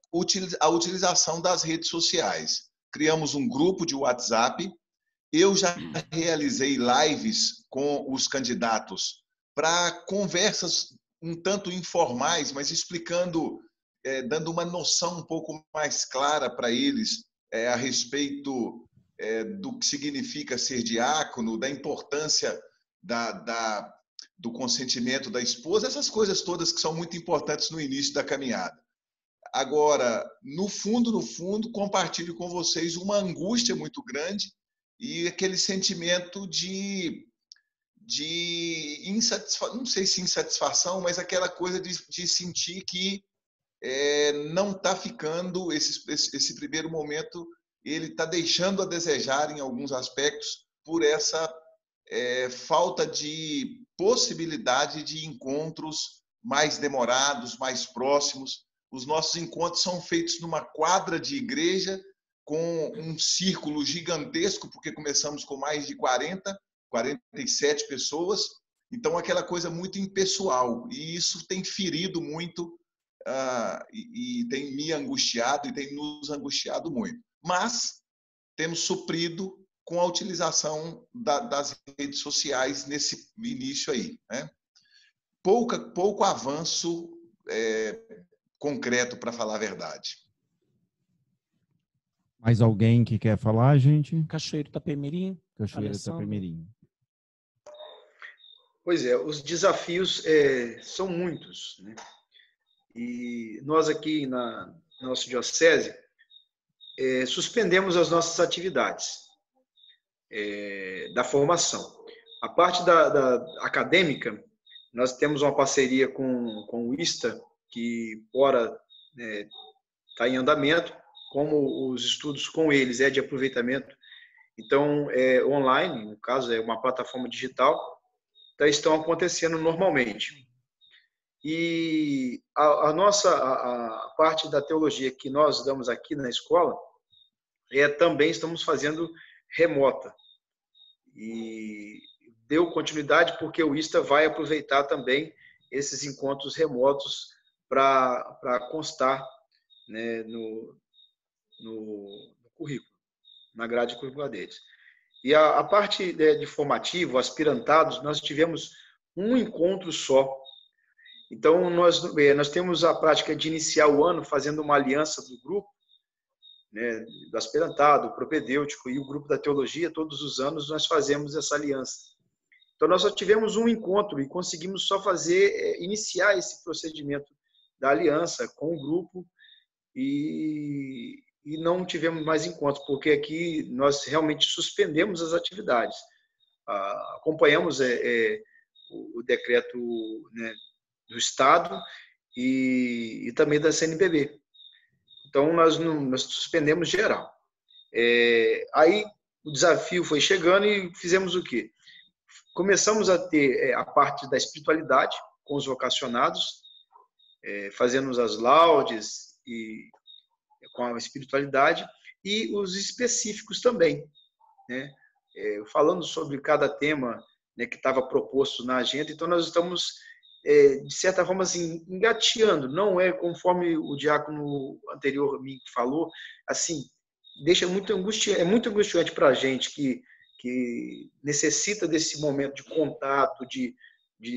a utilização das redes sociais. Criamos um grupo de WhatsApp. Eu já realizei lives com os candidatos para conversas um tanto informais, mas explicando, dando uma noção um pouco mais clara para eles a respeito do que significa ser diácono, da importância do consentimento da esposa, essas coisas todas que são muito importantes no início da caminhada. Agora, no fundo, compartilho com vocês uma angústia muito grande e aquele sentimento de insatisfação, não sei se insatisfação, mas aquela coisa de sentir que não está ficando, esse primeiro momento, ele está deixando a desejar em alguns aspectos por essa falta de possibilidade de encontros mais demorados, mais próximos. Os nossos encontros são feitos numa quadra de igreja, com um círculo gigantesco, porque começamos com mais de 47 pessoas, então aquela coisa muito impessoal, e isso tem ferido muito e tem me angustiado e tem nos angustiado muito. Mas temos suprido com a utilização das redes sociais nesse início aí, né? Pouco avanço concreto, para falar a verdade. Mais alguém que quer falar, gente? Cachoeiro Itapemirim. Cachoeiro Itapemirim. Pois é, os desafios são muitos, né? E nós aqui na nossa diocese suspendemos as nossas atividades da formação. A parte da acadêmica, nós temos uma parceria com o ISTA, que ora está em andamento, como os estudos com eles de aproveitamento, então online, no caso é uma plataforma digital, então estão acontecendo normalmente. E a parte da teologia que nós damos aqui na escola, também estamos fazendo remota. E deu continuidade porque o ISTA vai aproveitar também esses encontros remotos para constar, né, no currículo, na grade curricular deles. E a parte de formativo, aspirantados, nós tivemos um encontro só. Então, nós temos a prática de iniciar o ano fazendo uma aliança do grupo, né, do aspirantado, o propedêutico e o grupo da teologia. Todos os anos nós fazemos essa aliança. Então, nós só tivemos um encontro e conseguimos só iniciar esse procedimento da aliança com o grupo e não tivemos mais encontros, porque aqui nós realmente suspendemos as atividades. Acompanhamos o decreto, né, do Estado e também da CNBB. Então, nós suspendemos geral. Aí, o desafio foi chegando e fizemos o quê? Começamos a ter a parte da espiritualidade com os vocacionados, fazendo as laudes e com a espiritualidade, e os específicos também, né? Falando sobre cada tema, né, que estava proposto na agenda. Então, nós estamos, de certa forma, assim, engateando. Não é conforme o diácono anterior me falou, assim, deixa muito angustiante para a gente que necessita desse momento de contato,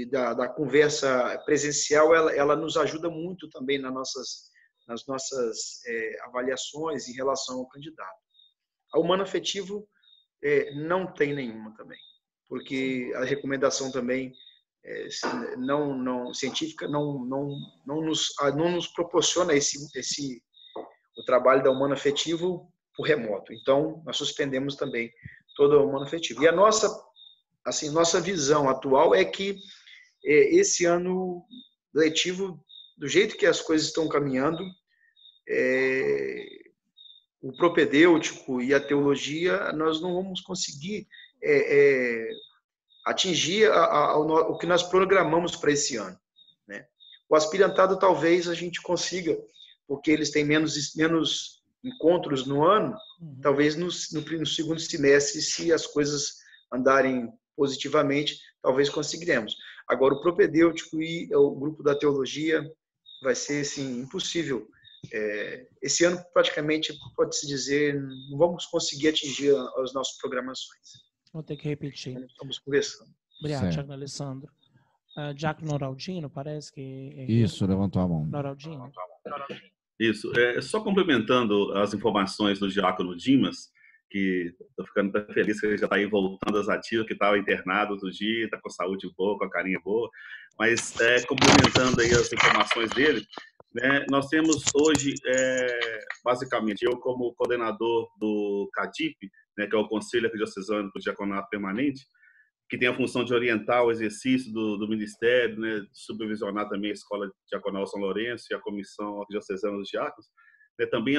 da conversa presencial. Ela nos ajuda muito também nas nossas avaliações em relação ao candidato. A humano afetivo não tem nenhuma também, porque a recomendação também científica não nos proporciona o trabalho da humano afetivo por remoto. Então, nós suspendemos também todo o humano afetivo. E a nossa visão atual é que esse ano letivo, do jeito que as coisas estão caminhando, o propedêutico e a teologia, nós não vamos conseguir atingir o que nós programamos para esse ano, né? O aspirantado talvez a gente consiga, porque eles têm menos encontros no ano, talvez no segundo semestre, se as coisas andarem positivamente, talvez conseguiremos. Agora, o propedêutico e o grupo da teologia vai ser, assim, impossível. Esse ano, praticamente, pode-se dizer, não vamos conseguir atingir as nossas programações. Vou ter que repetir. Estamos conversando. Obrigado, Tiago Alessandro. Diácono Noraldino, parece que... Isso, levantou a mão. Noraldino. Isso. Só complementando as informações do Diácono Dimas, que estou ficando tão feliz que ele já está aí voltando às ativas, que estava internado outro dia, está com saúde boa, com a carinha boa. Mas, complementando aí as informações dele, né, nós temos hoje, basicamente, eu como coordenador do CADIP, né, que é o Conselho Arquidiocesano do Diaconato Permanente, que tem a função de orientar o exercício do Ministério, né, supervisionar também a Escola Diaconal São Lourenço e a Comissão Arquidiocesana dos Diáconos, né, também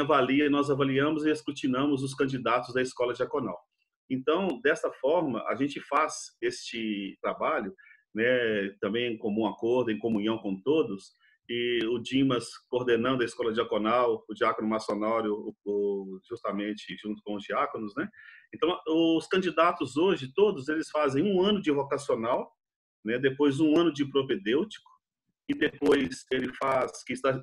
nós avaliamos e escrutinamos os candidatos da Escola Diaconal. Então, dessa forma, a gente faz este trabalho, né, também em comum acordo, em comunhão com todos, e o Dimas coordenando a Escola Diaconal, o Diácono Maçonório justamente junto com os diáconos, né? Então, os candidatos hoje, todos eles fazem 1 ano de vocacional, né? Depois 1 ano de propedêutico, e depois ele faz,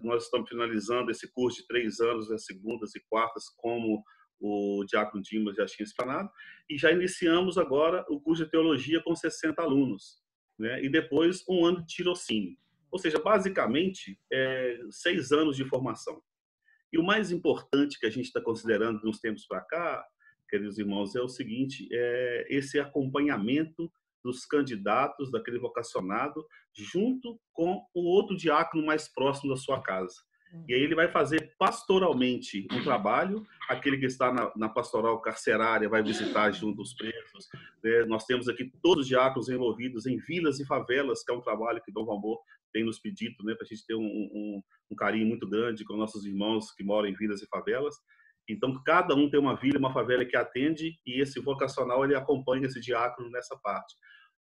nós estamos finalizando esse curso de 3 anos, as segundas e quartas, como o Diácono Dimas já tinha explanado, e já iniciamos agora o curso de teologia com 60 alunos, né? E depois 1 ano de tirocínio. Ou seja, basicamente, 6 anos de formação. E o mais importante que a gente está considerando nos tempos para cá, queridos irmãos, é o seguinte, esse acompanhamento dos candidatos, daquele vocacionado, junto com o outro diácono mais próximo da sua casa. E aí ele vai fazer pastoralmente um trabalho, aquele que está na pastoral carcerária vai visitar junto os presos. Né? Nós temos aqui todos os diáconos envolvidos em vilas e favelas, que é um trabalho que Dom Valmor tem nos pedido, né, para a gente ter um carinho muito grande com nossos irmãos que moram em vilas e favelas. Então, cada um tem uma vila e uma favela que atende, e esse vocacional ele acompanha esse diácono nessa parte.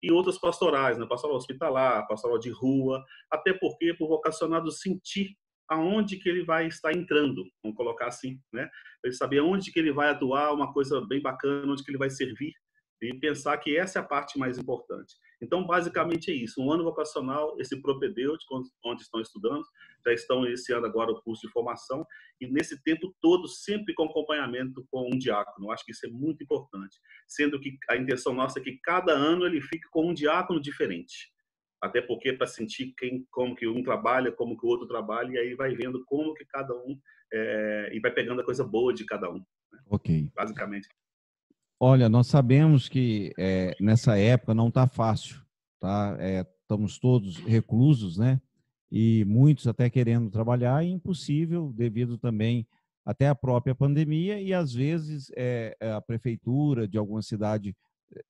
E outras pastorais, né, pastoral hospitalar, pastoral de rua, até porque para o vocacionado sentir aonde que ele vai estar entrando, vamos colocar assim, né? Ele saber aonde que ele vai atuar, uma coisa bem bacana, onde que ele vai servir, e pensar que essa é a parte mais importante. Então, basicamente é isso, 1 ano vocacional, esse propedêutico, onde estão estudando, já estão iniciando agora o curso de formação, e nesse tempo todo, sempre com acompanhamento com um diácono. Eu acho que isso é muito importante, sendo que a intenção nossa é que cada ano ele fique com um diácono diferente. Até porque para sentir como que um trabalha, como que o outro trabalha, e aí vai vendo como que cada um, e vai pegando a coisa boa de cada um. Né? Ok. Basicamente. Olha, nós sabemos que nessa época não está fácil, tá? Estamos todos reclusos, né? E muitos até querendo trabalhar, e impossível devido também até à própria pandemia, e às vezes a prefeitura de alguma cidade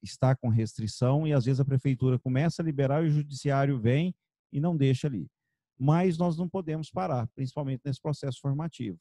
está com restrição, e às vezes a prefeitura começa a liberar e o judiciário vem e não deixa ali. Mas nós não podemos parar, principalmente nesse processo formativo.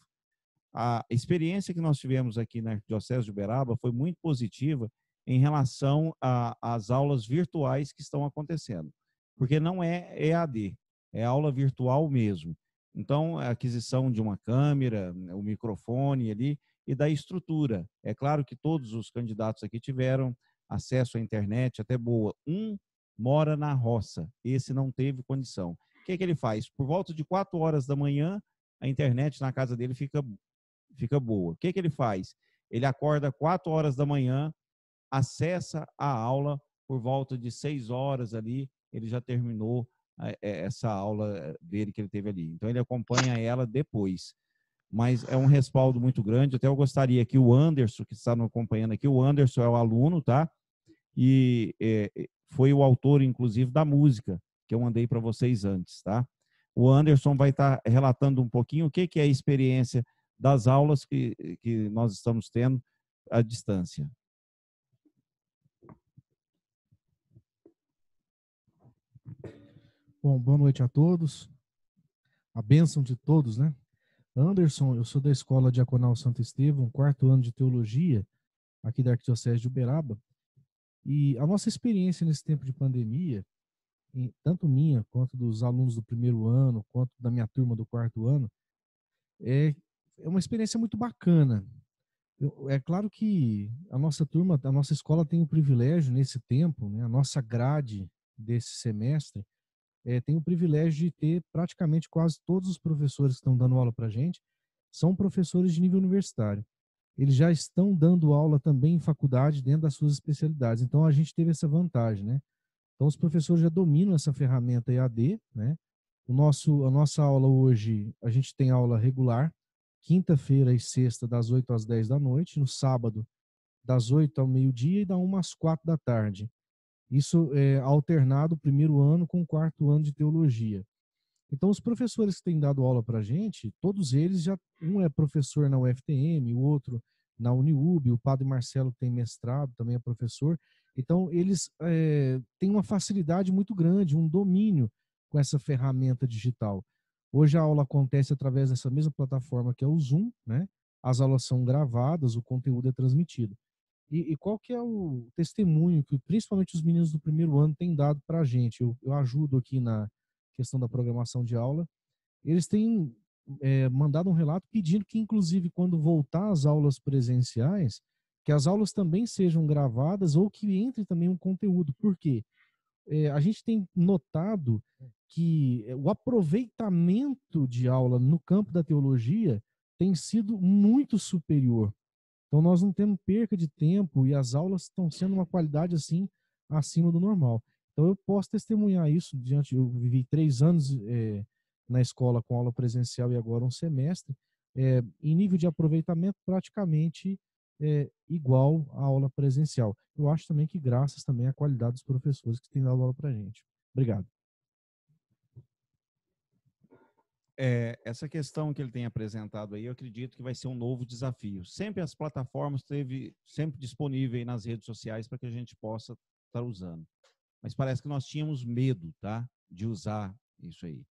A experiência que nós tivemos aqui na Arquidiocese de Uberaba foi muito positiva em relação às aulas virtuais que estão acontecendo, porque não é EAD, é aula virtual mesmo. Então, a aquisição de uma câmera, o microfone ali e da estrutura. É claro que todos os candidatos aqui tiveram acesso à internet até boa. Um mora na roça, esse não teve condição. O que ele faz? Por volta de 4 horas da manhã, a internet na casa dele fica boa. O que ele faz? Ele acorda 4 horas da manhã, acessa a aula por volta de 6 horas ali, ele já terminou essa aula dele que ele teve ali. Então, ele acompanha ela depois. Mas é um respaldo muito grande. Até eu gostaria que o Anderson, que está nos acompanhando aqui, o Anderson é o aluno, tá? E foi o autor, inclusive, da música que eu mandei para vocês antes, tá? O Anderson vai estar relatando um pouquinho o que é a experiência das aulas que nós estamos tendo à distância. Bom, boa noite a todos. A bênção de todos, né? Anderson, eu sou da Escola Diaconal Santo Estevão, 4º ano de Teologia, aqui da Arquidiocese de Uberaba. E a nossa experiência nesse tempo de pandemia, tanto minha quanto dos alunos do primeiro ano, quanto da minha turma do quarto ano, é uma experiência muito bacana. É claro que a nossa turma, a nossa escola tem o privilégio nesse tempo, né, a nossa grade desse semestre tem o privilégio de ter praticamente quase todos os professores que estão dando aula para a gente são professores de nível universitário. Eles já estão dando aula também em faculdade dentro das suas especialidades. Então a gente teve essa vantagem, né? Então os professores já dominam essa ferramenta EAD, né? A nossa aula hoje, a gente tem aula regular, quinta-feira e sexta, das 8 às 10 da noite, no sábado, das 8 ao meio-dia e da 1 às 4 da tarde. Isso é alternado o primeiro ano com o quarto ano de teologia. Então, os professores que têm dado aula para a gente, todos eles um é professor na UFTM, o outro na Uniub, o padre Marcelo que tem mestrado, também é professor. Então, eles têm uma facilidade muito grande, um domínio com essa ferramenta digital. Hoje a aula acontece através dessa mesma plataforma que é o Zoom, né? As aulas são gravadas, o conteúdo é transmitido. E qual que é o testemunho que principalmente os meninos do primeiro ano têm dado para a gente? Eu ajudo aqui na questão da programação de aula. Eles têm mandado um relato pedindo que, inclusive, quando voltar às aulas presenciais, que as aulas também sejam gravadas ou que entre também um conteúdo. Por quê? A gente tem notado que o aproveitamento de aula no campo da teologia tem sido muito superior. Então, nós não temos perca de tempo e as aulas estão sendo uma qualidade, assim, acima do normal. Então, eu posso testemunhar isso eu vivi 3 anos na escola com aula presencial e agora um semestre, em nível de aproveitamento praticamente igual à aula presencial. Eu acho também que graças também à qualidade dos professores que têm dado aula para a gente. Obrigado. Essa questão que ele tem apresentado aí, eu acredito que vai ser um novo desafio. Sempre as plataformas sempre disponíveis nas redes sociais para que a gente possa estar usando. Mas parece que nós tínhamos medo, tá, de usar isso aí.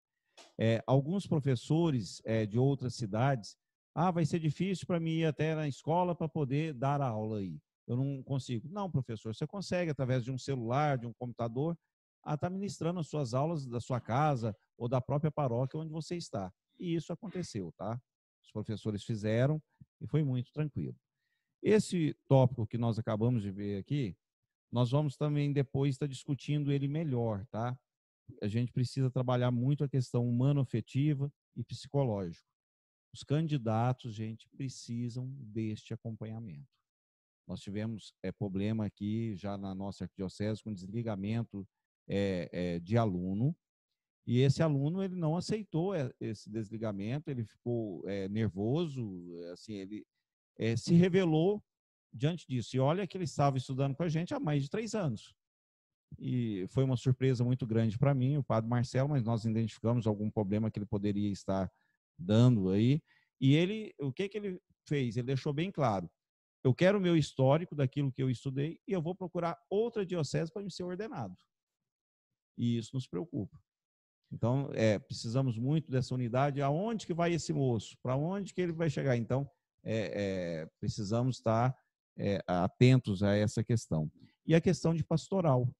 Alguns professores de outras cidades, vai ser difícil para mim ir até na escola para poder dar a aula aí. Eu não consigo. Não, professor, você consegue através de um celular, de um computador, estar ministrando as suas aulas da sua casa ou da própria paróquia onde você está. E isso aconteceu, tá? Os professores fizeram e foi muito tranquilo. Esse tópico que nós acabamos de ver aqui, nós vamos também depois estar discutindo ele melhor, tá? A gente precisa trabalhar muito a questão humano-afetiva e psicológica. Os candidatos, gente, precisam deste acompanhamento. Nós tivemos problema aqui já na nossa arquidiocese com desligamento de aluno, e esse aluno ele não aceitou esse desligamento, ele ficou nervoso, assim, ele se revelou diante disso. E olha que ele estava estudando com a gente há mais de 3 anos. E foi uma surpresa muito grande para mim, o padre Marcelo, mas nós identificamos algum problema que ele poderia estar dando aí. E o que ele fez? Ele deixou bem claro: eu quero o meu histórico daquilo que eu estudei e eu vou procurar outra diocese para me ser ordenado. E isso nos preocupa. Então, precisamos muito dessa unidade. Aonde que vai esse moço? Para onde que ele vai chegar? Então, precisamos estar atentos a essa questão. E a questão de pastoral.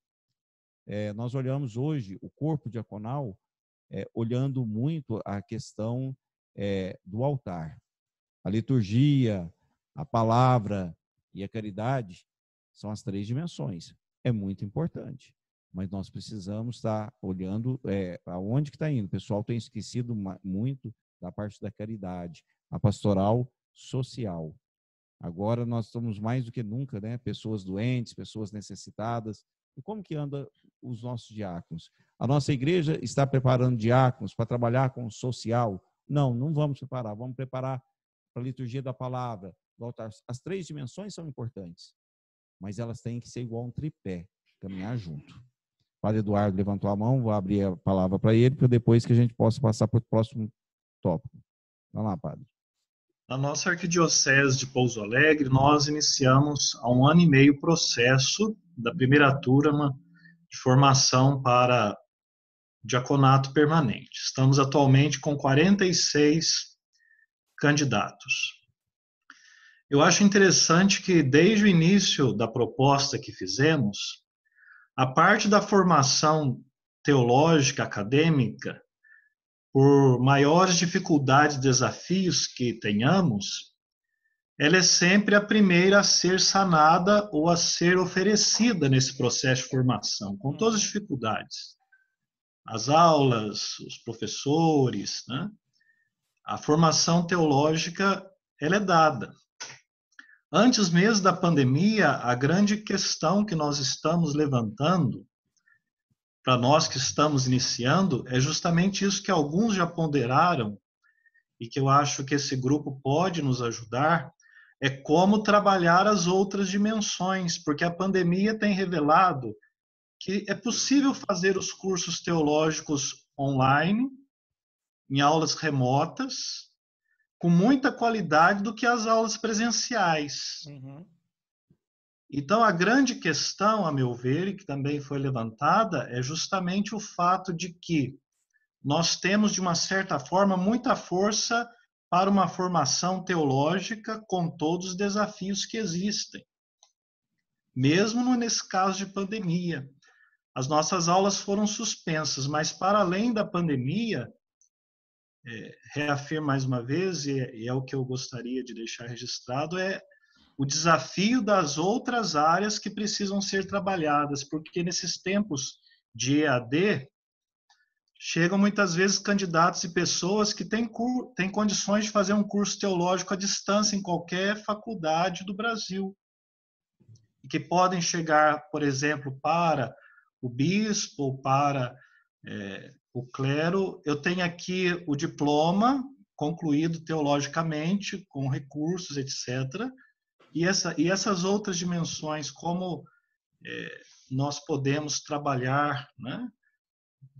Nós olhamos hoje o corpo diaconal, olhando muito a questão do altar. A liturgia, a palavra e a caridade são as 3 dimensões. É muito importante. Mas nós precisamos estar olhando aonde que está indo. O pessoal tem esquecido muito da parte da caridade, a pastoral social. Agora nós estamos mais do que nunca, né? Pessoas doentes, pessoas necessitadas. E como que anda os nossos diáconos? A nossa igreja está preparando diáconos para trabalhar com o social? Não, não vamos preparar. Vamos preparar para a liturgia da palavra, do altar. As 3 dimensões são importantes, mas elas têm que ser igual a um tripé, caminhar junto. O padre Eduardo levantou a mão, vou abrir a palavra para ele, para depois que a gente possa passar para o próximo tópico. Vamos lá, padre. Na nossa arquidiocese de Pouso Alegre, nós iniciamos há 1 ano e meio o processo da primeira turma de formação para diaconato permanente. Estamos atualmente com 46 candidatos. Eu acho interessante que, desde o início da proposta que fizemos, a parte da formação teológica, acadêmica, por maiores dificuldades e desafios que tenhamos, ela é sempre a primeira a ser sanada ou a ser oferecida nesse processo de formação, com todas as dificuldades. As aulas, os professores, né? A formação teológica, ela é dada. Antes mesmo da pandemia, a grande questão que nós estamos levantando, para nós que estamos iniciando, é justamente isso que alguns já ponderaram, e que eu acho que esse grupo pode nos ajudar, é como trabalhar as outras dimensões, porque a pandemia tem revelado que é possível fazer os cursos teológicos online, em aulas remotas, com muita qualidade do que as aulas presenciais. Então, a grande questão, a meu ver, e que também foi levantada, é justamente o fato de que nós temos, de uma certa forma, muita força para uma formação teológica com todos os desafios que existem. Mesmo nesse caso de pandemia. As nossas aulas foram suspensas, mas para além da pandemia, reafirmo mais uma vez, e é o que eu gostaria de deixar registrado, é o desafio das outras áreas que precisam ser trabalhadas, porque nesses tempos de EAD, chegam muitas vezes candidatos e pessoas que têm condições de fazer um curso teológico à distância em qualquer faculdade do Brasil. E que podem chegar, por exemplo, para o bispo ou para o clero. Eu tenho aqui o diploma concluído teologicamente, com recursos, etc. E essas outras dimensões, como nós podemos trabalhar, né,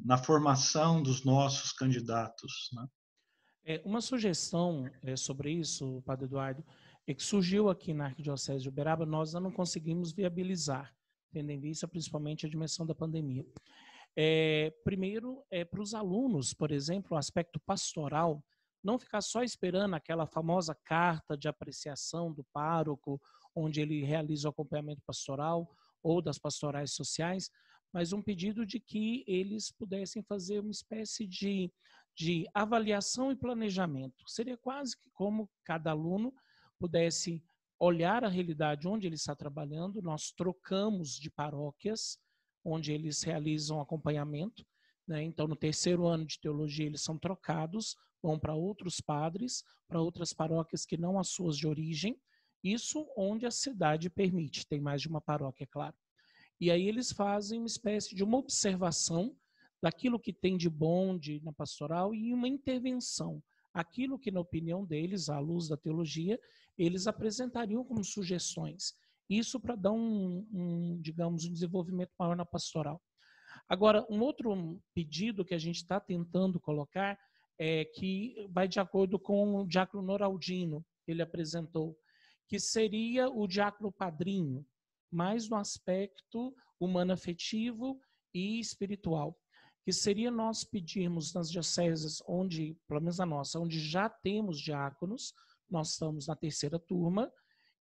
na formação dos nossos candidatos, né? Uma sugestão sobre isso, Padre Eduardo, é que surgiu aqui na Arquidiocese de Uberaba, nós não conseguimos viabilizar, tendo em vista principalmente a dimensão da pandemia. Primeiro, para os alunos, por exemplo, o aspecto pastoral, não ficar só esperando aquela famosa carta de apreciação do pároco, onde ele realiza o acompanhamento pastoral ou das pastorais sociais, mas um pedido de que eles pudessem fazer uma espécie de avaliação e planejamento. Seria quase que como cada aluno pudesse olhar a realidade onde ele está trabalhando. Nós trocamos de paróquias, onde eles realizam acompanhamento, né? Então, no terceiro ano de teologia, eles são trocados, vão para outros padres, para outras paróquias que não as suas de origem, isso onde a cidade permite, tem mais de uma paróquia, é claro. E aí eles fazem uma espécie de uma observação daquilo que tem de bom na pastoral e uma intervenção. Aquilo que, na opinião deles, à luz da teologia, eles apresentariam como sugestões. Isso para dar digamos, um desenvolvimento maior na pastoral. Agora, um outro pedido que a gente está tentando colocar é que vai de acordo com o diácono Noraldino, ele apresentou, que seria o diácono padrinho, mais no aspecto humano-afetivo e espiritual, que seria nós pedirmos nas dioceses onde, pelo menos a nossa, onde já temos diáconos, nós estamos na terceira turma,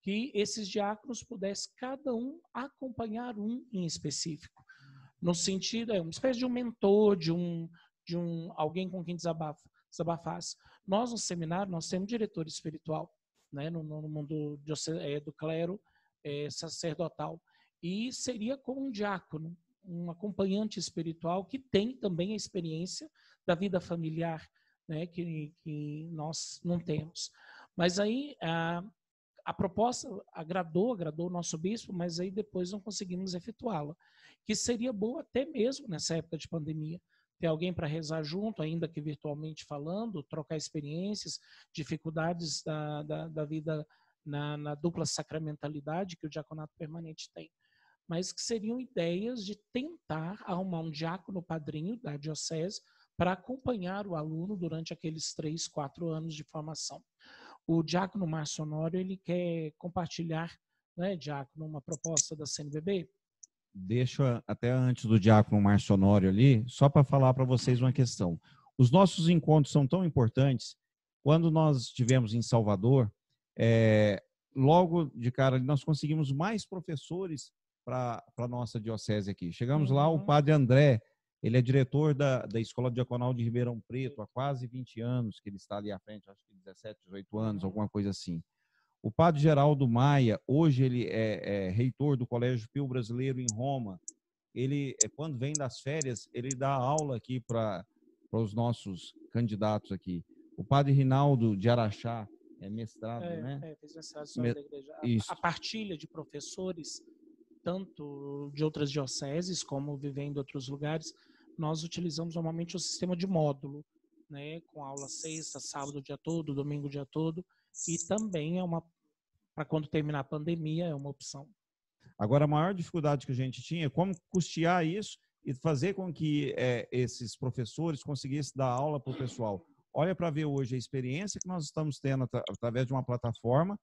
que esses diáconos pudessem cada um acompanhar um em específico. No sentido, uma espécie de um mentor, de alguém com quem desabafasse. Nós, no seminário, nós temos diretor espiritual, né, no mundo do clero sacerdotal. E seria como um diácono, um acompanhante espiritual que tem também a experiência da vida familiar, né, que nós não temos. Mas aí a proposta agradou o nosso bispo, mas aí depois não conseguimos efetuá-la, que seria boa até mesmo nessa época de pandemia, ter alguém para rezar junto, ainda que virtualmente falando, trocar experiências, dificuldades da vida na dupla sacramentalidade que o diaconato permanente tem, mas que seriam ideias de tentar arrumar um diácono padrinho da diocese para acompanhar o aluno durante aqueles 3, 4 anos de formação. O diácono Márcio Honório, ele quer compartilhar, né, diácono, uma proposta da CNBB? Deixa até antes do diácono Márcio Honório ali, só para falar para vocês uma questão. Os nossos encontros são tão importantes. Quando nós estivemos em Salvador, logo de cara, nós conseguimos mais professores para a nossa diocese aqui. Chegamos lá, o padre André, ele é diretor da Escola Diaconal de Ribeirão Preto há quase 20 anos, que ele está ali à frente, acho que 17, 18 anos, alguma coisa assim. O padre Geraldo Maia, hoje ele é reitor do Colégio Pio Brasileiro em Roma. Ele, quando vem das férias, ele dá aula aqui para os nossos candidatos aqui. O padre Rinaldo de Araxá, é mestrado, né? Fez mestrado da igreja. A partilha de professores, tanto de outras dioceses como vivendo em outros lugares, nós utilizamos normalmente o sistema de módulo, né? Com aula sexta, sábado o dia todo, domingo o dia todo, e também para quando terminar a pandemia, é uma opção. Agora, a maior dificuldade que a gente tinha é como custear isso e fazer com que esses professores conseguissem dar aula para o pessoal. Olha para ver hoje a experiência que nós estamos tendo através de uma plataforma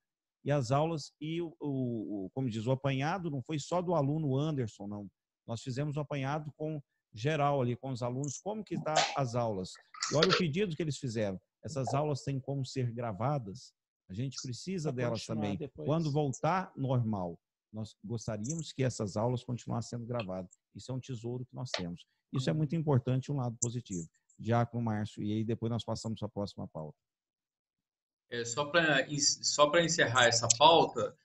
e as aulas e como diz, o apanhado não foi só do aluno Anderson, não. Nós fizemos um apanhado com geral ali, com os alunos, como que está as aulas. E olha o pedido que eles fizeram. Essas aulas têm como ser gravadas. A gente precisa delas também. Depois. Quando voltar normal, nós gostaríamos que essas aulas continuassem sendo gravadas. Isso é um tesouro que nós temos. Isso é muito importante, um lado positivo. Diácono Márcio, e aí depois nós passamos para a próxima pauta. Só para encerrar essa pauta,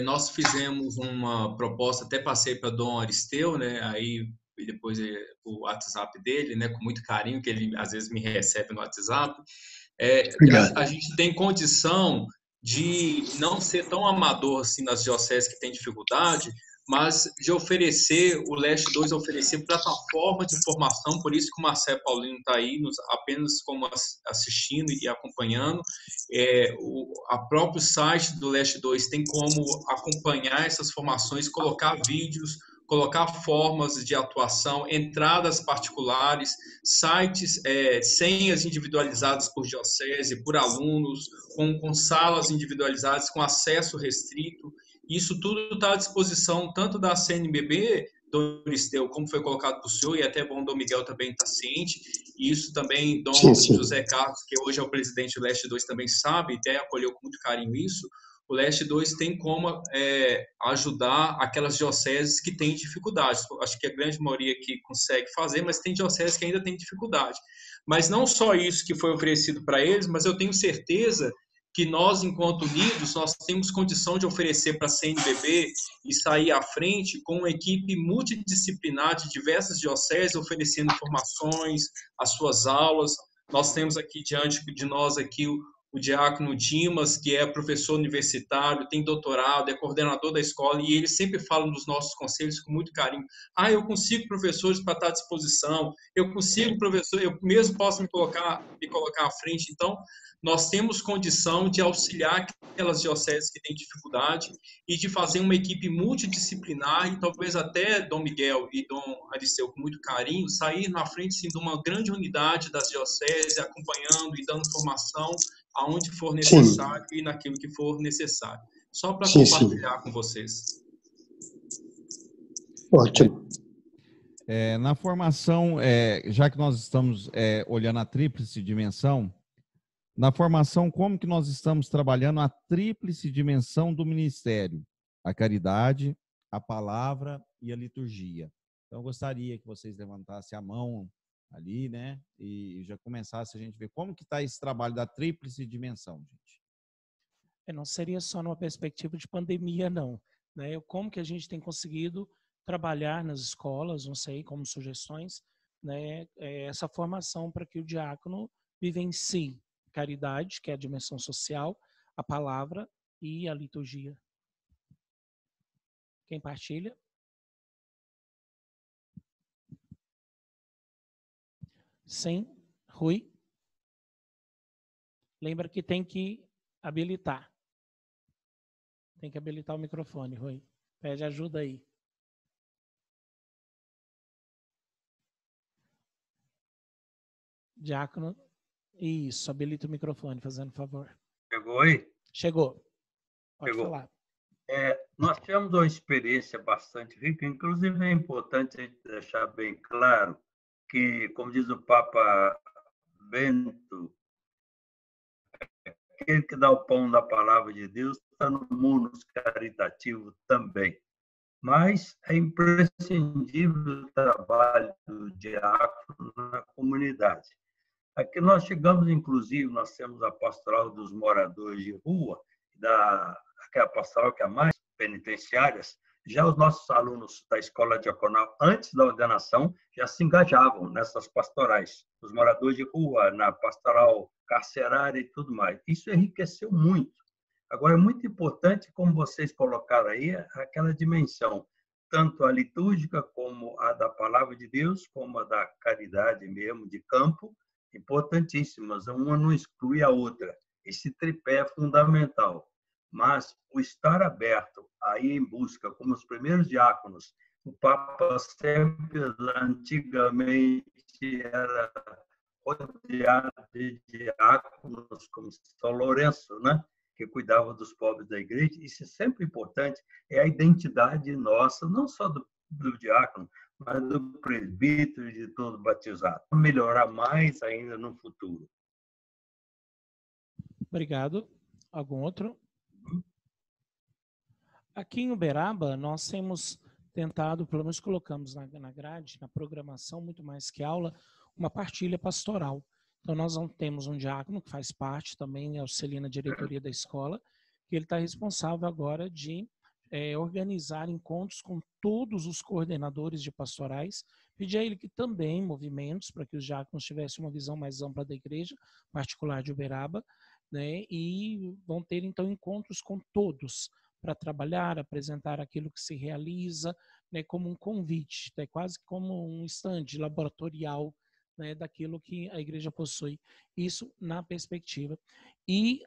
nós fizemos uma proposta, até passei para Dom Aristeu, né? Aí depois o WhatsApp dele, né? Com muito carinho, que ele às vezes me recebe no WhatsApp. A gente tem condição de não ser tão amador assim nas dioceses que tem dificuldade, mas de oferecer, o Leste 2 oferecer plataforma de formação, por isso que o Marcelo Paulino está aí, apenas como assistindo e acompanhando. A próprio site do Leste 2 tem como acompanhar essas formações, colocar vídeos, colocar formas de atuação, entradas particulares, sites, senhas individualizadas por diocese, por alunos, com salas individualizadas, com acesso restrito. Isso tudo está à disposição tanto da CNBB, Dom Aristeu, como foi colocado para o senhor, e até bom, Dom Miguel também está ciente, e isso também Dom José Carlos, que hoje é o presidente do Leste 2, também sabe, até acolheu com muito carinho isso. O Leste 2 tem como ajudar aquelas dioceses que têm dificuldades. Acho que a grande maioria aqui consegue fazer, mas tem dioceses que ainda têm dificuldade. Mas não só isso que foi oferecido para eles, mas eu tenho certeza que nós, enquanto unidos, nós temos condição de oferecer para a CNBB e sair à frente com uma equipe multidisciplinar de diversas dioceses, oferecendo formações, as suas aulas. Nós temos aqui diante de nós aqui o diácono Dimas, que é professor universitário, tem doutorado, é coordenador da escola, e ele sempre fala nos nossos conselhos com muito carinho. Eu consigo professores para estar à disposição, eu consigo professor, eu mesmo posso me colocar à frente. Então, nós temos condição de auxiliar aquelas dioceses que têm dificuldade e de fazer uma equipe multidisciplinar, e talvez até Dom Miguel e Dom Aristeu, com muito carinho, sair na frente sim, de uma grande unidade das dioceses, acompanhando e dando formação aonde for necessário e naquilo que for necessário. Só para compartilhar com vocês. Ótimo. Na formação, já que nós estamos olhando a tríplice dimensão, na formação, como que nós estamos trabalhando a tríplice dimensão do ministério? A caridade, a palavra e a liturgia. Então, eu gostaria que vocês levantassem a mão ali, né? E já começasse a gente ver como que está esse trabalho da tríplice dimensão, gente. Não seria só numa perspectiva de pandemia, não. Né? Como que a gente tem conseguido trabalhar nas escolas, não sei, como sugestões, né? Essa formação para que o diácono vivencie caridade, que é a dimensão social, a palavra e a liturgia. Quem partilha? Sim, Rui. Lembra que tem que habilitar. Tem que habilitar o microfone, Rui. Pede ajuda aí. Diácono. Isso, habilita o microfone, fazendo favor. Chegou aí? Chegou. Pode Chegou. falar. Nós tivemos uma experiência bastante rica, inclusive é importante a gente deixar bem claro que, como diz o Papa Bento aquele que dá o pão da palavra de Deus está no mundo caritativo também. Mas é imprescindível o trabalho do diácono na comunidade. Aqui nós chegamos, inclusive, nós temos a pastoral dos moradores de rua, que é a pastoral que é a mais penitenciárias. Já os nossos alunos da escola diaconal, antes da ordenação, já se engajavam nessas pastorais. Os moradores de rua, na pastoral carcerária e tudo mais. Isso enriqueceu muito. Agora, é muito importante, como vocês colocaram aí, aquela dimensão, tanto a litúrgica como a da palavra de Deus, como a da caridade mesmo, de campo, importantíssimas. Uma não exclui a outra. Esse tripé é fundamental. Mas o estar aberto a ir em busca, como os primeiros diáconos, o Papa sempre, antigamente, era rodeado de diáconos, como São Lourenço, né? Que cuidava dos pobres da igreja. Isso é sempre importante, é a identidade nossa, não só do diácono, mas do presbítero e de todo batizado. Melhorar mais ainda no futuro. Obrigado. Algum outro? Aqui em Uberaba, nós temos tentado, pelo menos colocamos na grade, na programação, muito mais que aula, uma partilha pastoral. Então, nós temos um diácono que faz parte também, auxilia na diretoria da escola, que ele está responsável agora de organizar encontros com todos os coordenadores de pastorais, pedir a ele que também movimentos para que os diáconos tivessem uma visão mais ampla da igreja particular de Uberaba, né, e vão ter, então, encontros com todos, para trabalhar, apresentar aquilo que se realiza, né, como um convite, né, quase como um stand laboratorial, né, daquilo que a igreja possui. Isso na perspectiva. E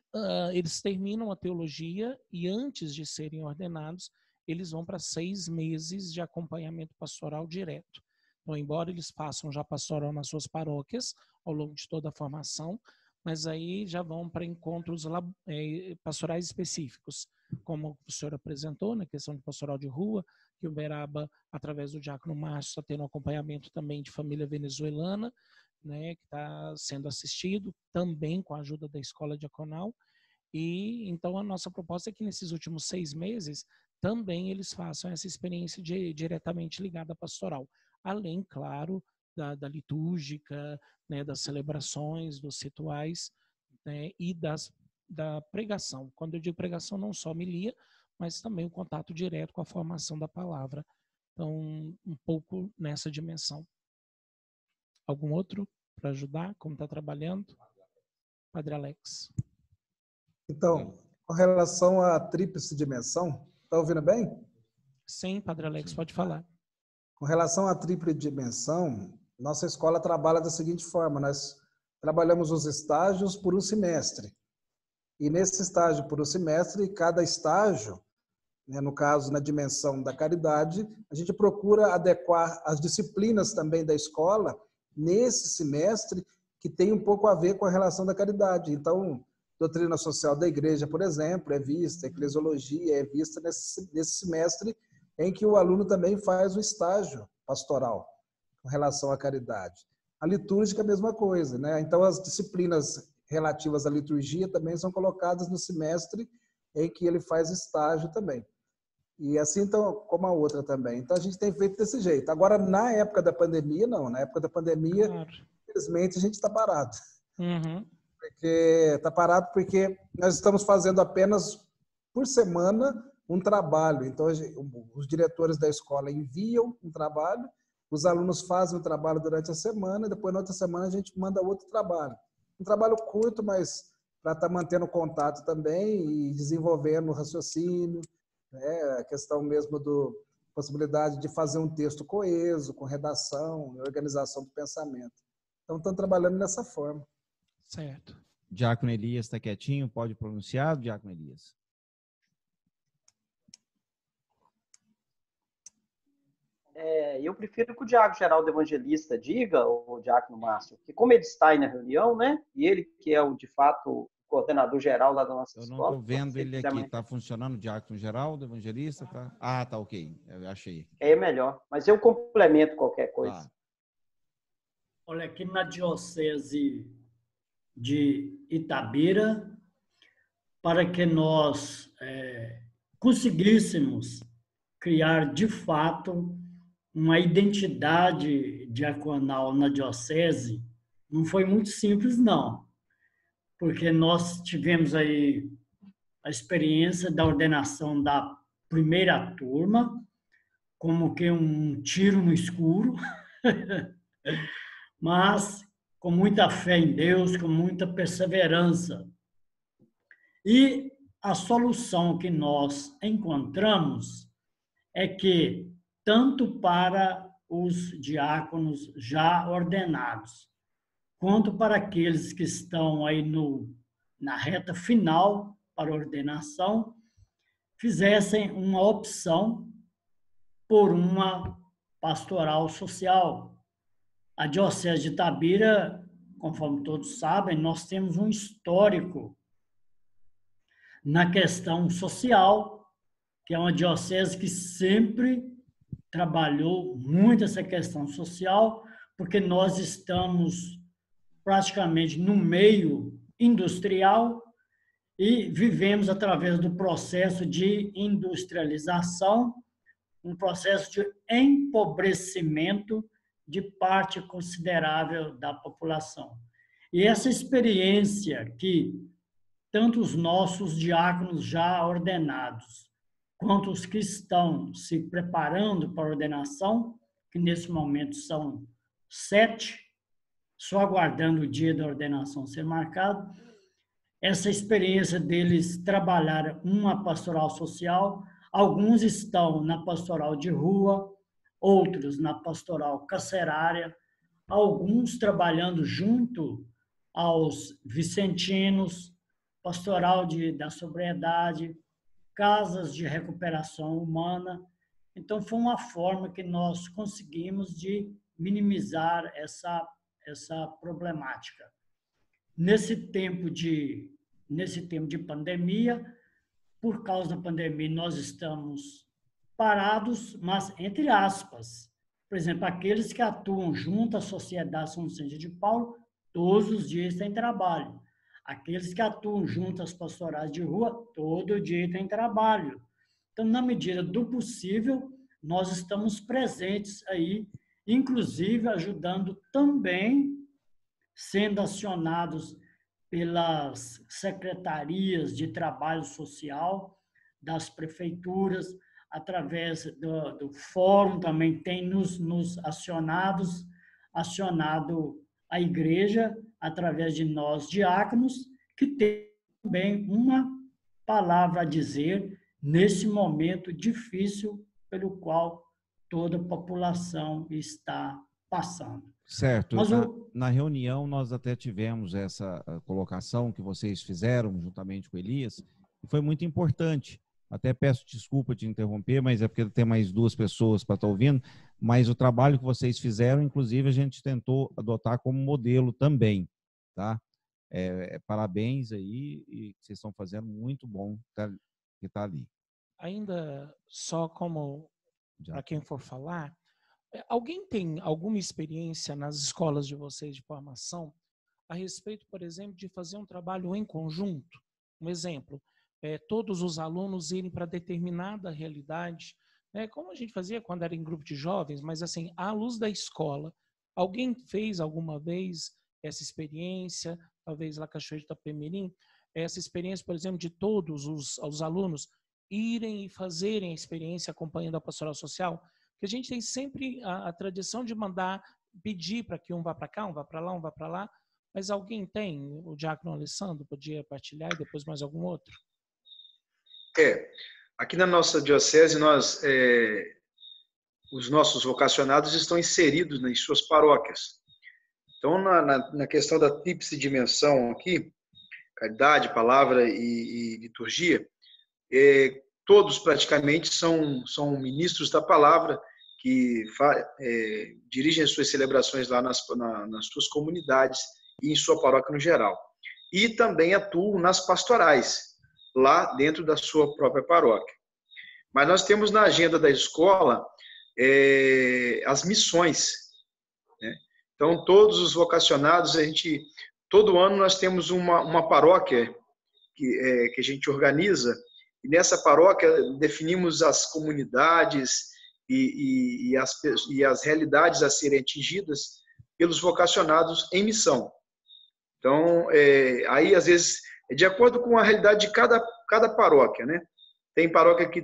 eles terminam a teologia e antes de serem ordenados, eles vão para 6 meses de acompanhamento pastoral direto. Então, embora eles façam já pastoral nas suas paróquias, ao longo de toda a formação, mas aí já vão para encontros pastorais específicos, como o senhor apresentou, na questão de pastoral de rua, que o Uberaba, através do diácono Márcio, está tendo acompanhamento também de família venezuelana, né, que está sendo assistido, também com a ajuda da escola diaconal. E então a nossa proposta é que nesses últimos 6 meses também eles façam essa experiência diretamente ligada à pastoral, além, claro, da litúrgica, né, das celebrações, dos rituais, né, e da pregação. Quando eu digo pregação, não só homilia, mas também o contato direto com a formação da palavra. Então, um pouco nessa dimensão. Algum outro para ajudar? Como está trabalhando? Padre Alex. Então, com relação à tríplice dimensão, está ouvindo bem? Sim, Padre Alex, pode falar. Com relação à tríplice dimensão, nossa escola trabalha da seguinte forma: nós trabalhamos os estágios por um semestre. E nesse estágio por um semestre, cada estágio, né, no caso, na dimensão da caridade, a gente procura adequar as disciplinas também da escola nesse semestre que tem um pouco a ver com a relação da caridade. Então, doutrina social da igreja, por exemplo, é vista, eclesiologia é vista nesse semestre em que o aluno também faz o estágio pastoral com relação à caridade. A litúrgica é a mesma coisa, né? Então, as disciplinas relativas à liturgia também são colocadas no semestre em que ele faz estágio também. E assim, então, como a outra também. Então, a gente tem feito desse jeito. Agora, na época da pandemia, não. Na época da pandemia, claro, infelizmente, a gente está parado. Uhum. Está parado porque nós estamos fazendo apenas por semana um trabalho. Então, os diretores da escola enviam um trabalho, os alunos fazem o trabalho durante a semana, e depois, na outra semana, a gente manda outro trabalho. Um trabalho curto, mas para estar mantendo contato também e desenvolvendo o raciocínio, né? A questão mesmo da possibilidade de fazer um texto coeso, com redação, organização do pensamento. Então, estão trabalhando dessa forma. Certo. Diácono Elias está quietinho, pode pronunciar, Diácono Elias? Eu prefiro que o Diácono Geraldo Evangelista diga, o Diácono Márcio, que como ele está aí na reunião, né, e ele que é de fato o coordenador geral lá da nossa escola. Eu não estou vendo ele aqui. Está funcionando o Diácono Geraldo Evangelista? Tá? Ah, tá ok. Eu achei. É melhor, mas eu complemento qualquer coisa. Ah. Olha, aqui na Diocese de Itabira, para que nós conseguíssemos criar, de fato, uma identidade diaconal na diocese. Não foi muito simples, não, porque nós tivemos aí a experiência da ordenação da primeira turma, como que um tiro no escuro, mas com muita fé em Deus, com muita perseverança. E a solução que nós encontramos é que, tanto para os diáconos já ordenados, quanto para aqueles que estão aí na reta final para ordenação, fizessem uma opção por uma pastoral social. A Diocese de Itabira, conforme todos sabem, nós temos um histórico na questão social, que é uma diocese que sempre trabalhou muito essa questão social, porque nós estamos praticamente no meio industrial e vivemos através do processo de industrialização, um processo de empobrecimento de parte considerável da população. E essa experiência que tanto os nossos diáconos já ordenados, quanto os que estão se preparando para a ordenação, que nesse momento são 7, só aguardando o dia da ordenação ser marcado, essa experiência deles trabalhar uma pastoral social, alguns estão na pastoral de rua, outros na pastoral carcerária, alguns trabalhando junto aos vicentinos, pastoral da sobriedade, casas de recuperação humana. Então, foi uma forma que nós conseguimos de minimizar essa problemática. Nesse tempo de pandemia, por causa da pandemia, nós estamos parados, mas entre aspas. Por exemplo, aqueles que atuam junto à Sociedade São Vicente de Paulo, todos os dias têm trabalho. Aqueles que atuam junto às pastorais de rua, todo dia têm trabalho. Então, na medida do possível, nós estamos presentes aí, inclusive ajudando também, sendo acionados pelas secretarias de trabalho social das prefeituras, através do fórum também tem nos acionado a igreja, através de nós diáconos, que tem também uma palavra a dizer nesse momento difícil pelo qual toda a população está passando. Certo. Mas na reunião, nós até tivemos essa colocação que vocês fizeram juntamente com Elias, e foi muito importante. Até peço desculpa de interromper, mas é porque tem mais 2 pessoas para estar ouvindo, mas o trabalho que vocês fizeram, inclusive, a gente tentou adotar como modelo também, tá? Parabéns aí, e vocês estão fazendo muito bom que está ali. Ainda só como para quem for falar, alguém tem alguma experiência nas escolas de vocês de formação a respeito, por exemplo, de fazer um trabalho em conjunto? Um exemplo, todos os alunos irem para determinada realidade, né, como a gente fazia quando era em grupo de jovens, mas assim, à luz da escola. Alguém fez alguma vez essa experiência, talvez lá Cachoeira de Itapemirim, essa experiência, por exemplo, de todos os alunos irem e fazerem a experiência acompanhando a pastoral social? Porque a gente tem sempre a tradição de pedir para que um vá para cá, um vá para lá, um vá para lá, mas alguém tem? O diácono Alessandro podia partilhar e depois mais algum outro? Aqui na nossa diocese, os nossos vocacionados estão inseridos em suas paróquias. Então, na questão da tríplice dimensão aqui, caridade, palavra e liturgia, todos praticamente são ministros da palavra que dirigem as suas celebrações lá nas suas comunidades e em sua paróquia no geral. E também atuam nas pastorais, lá dentro da sua própria paróquia. Mas nós temos na agenda da escola as missões, né? Então, todos os vocacionados, todo ano nós temos uma paróquia que a gente organiza, e nessa paróquia definimos as comunidades e as realidades a serem atingidas pelos vocacionados em missão. Então, aí, às vezes, é de acordo com a realidade de cada paróquia, né? Tem paróquia que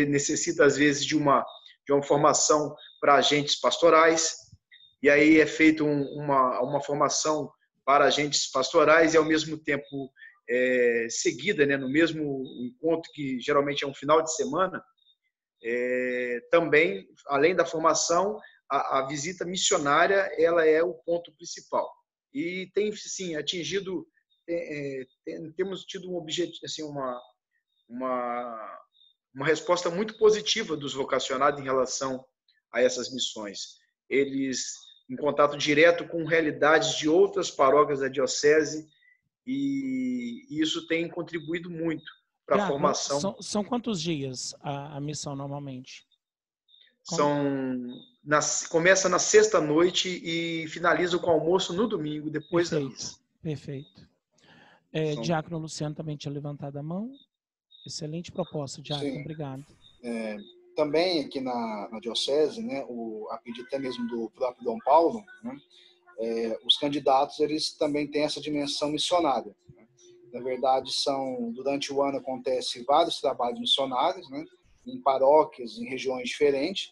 necessita, às vezes, de uma formação para agentes pastorais, e aí é feita uma formação para agentes pastorais e, ao mesmo tempo, seguida, né, no mesmo encontro, que geralmente é um final de semana, também, além da formação, a visita missionária ela é o ponto principal. E tem, sim, atingido, temos tido um objetivo, assim, uma resposta muito positiva dos vocacionados em relação a essas missões. Eles, em contato direto com realidades de outras paróquias da diocese, e isso tem contribuído muito para a formação. São quantos dias a missão normalmente? Começa na sexta-noite e finaliza com o almoço no domingo, depois da missa. Perfeito. Diácono Luciano também tinha levantado a mão. Excelente proposta, Diácono. Sim. Obrigado. Também aqui na diocese, né, a pedido até mesmo do próprio Dom Paulo, né, os candidatos eles também têm essa dimensão missionária. Né? Na verdade, durante o ano acontece vários trabalhos missionários, né, em paróquias, em regiões diferentes,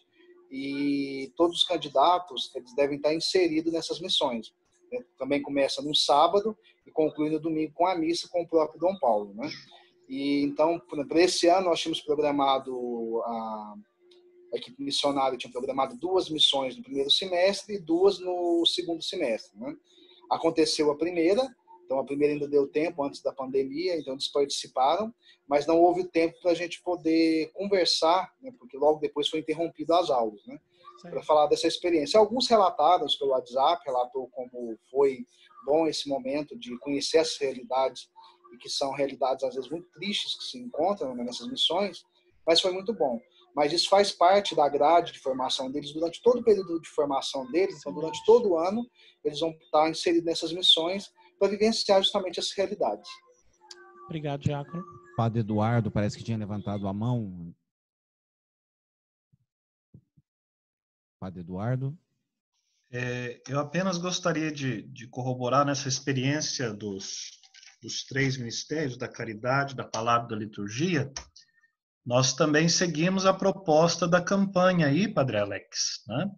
e todos os candidatos eles devem estar inseridos nessas missões. Né? Também começa no sábado e conclui no domingo com a missa com o próprio Dom Paulo, né? E então, para esse ano, nós tínhamos programado, a equipe missionária tinha programado 2 missões no primeiro semestre e 2 no segundo semestre. Né? Aconteceu a primeira, então a primeira ainda deu tempo antes da pandemia, então eles participaram, mas não houve tempo para a gente poder conversar, né? Porque logo depois foi interrompido as aulas, né? Para falar dessa experiência. Alguns relataram pelo WhatsApp, relatou como foi bom esse momento de conhecer essas realidades, e que são realidades, às vezes, muito tristes que se encontram, né, nessas missões, mas foi muito bom. Mas isso faz parte da grade de formação deles durante todo o período de formação deles, então, durante todo o ano, eles vão estar inseridos nessas missões para vivenciar justamente essas realidades. Obrigado, Diácono. Padre Eduardo parece que tinha levantado a mão. Padre Eduardo. Eu apenas gostaria de corroborar nessa experiência dos 3 ministérios, da caridade, da palavra, da liturgia. Nós também seguimos a proposta da campanha aí, Padre Alex, né?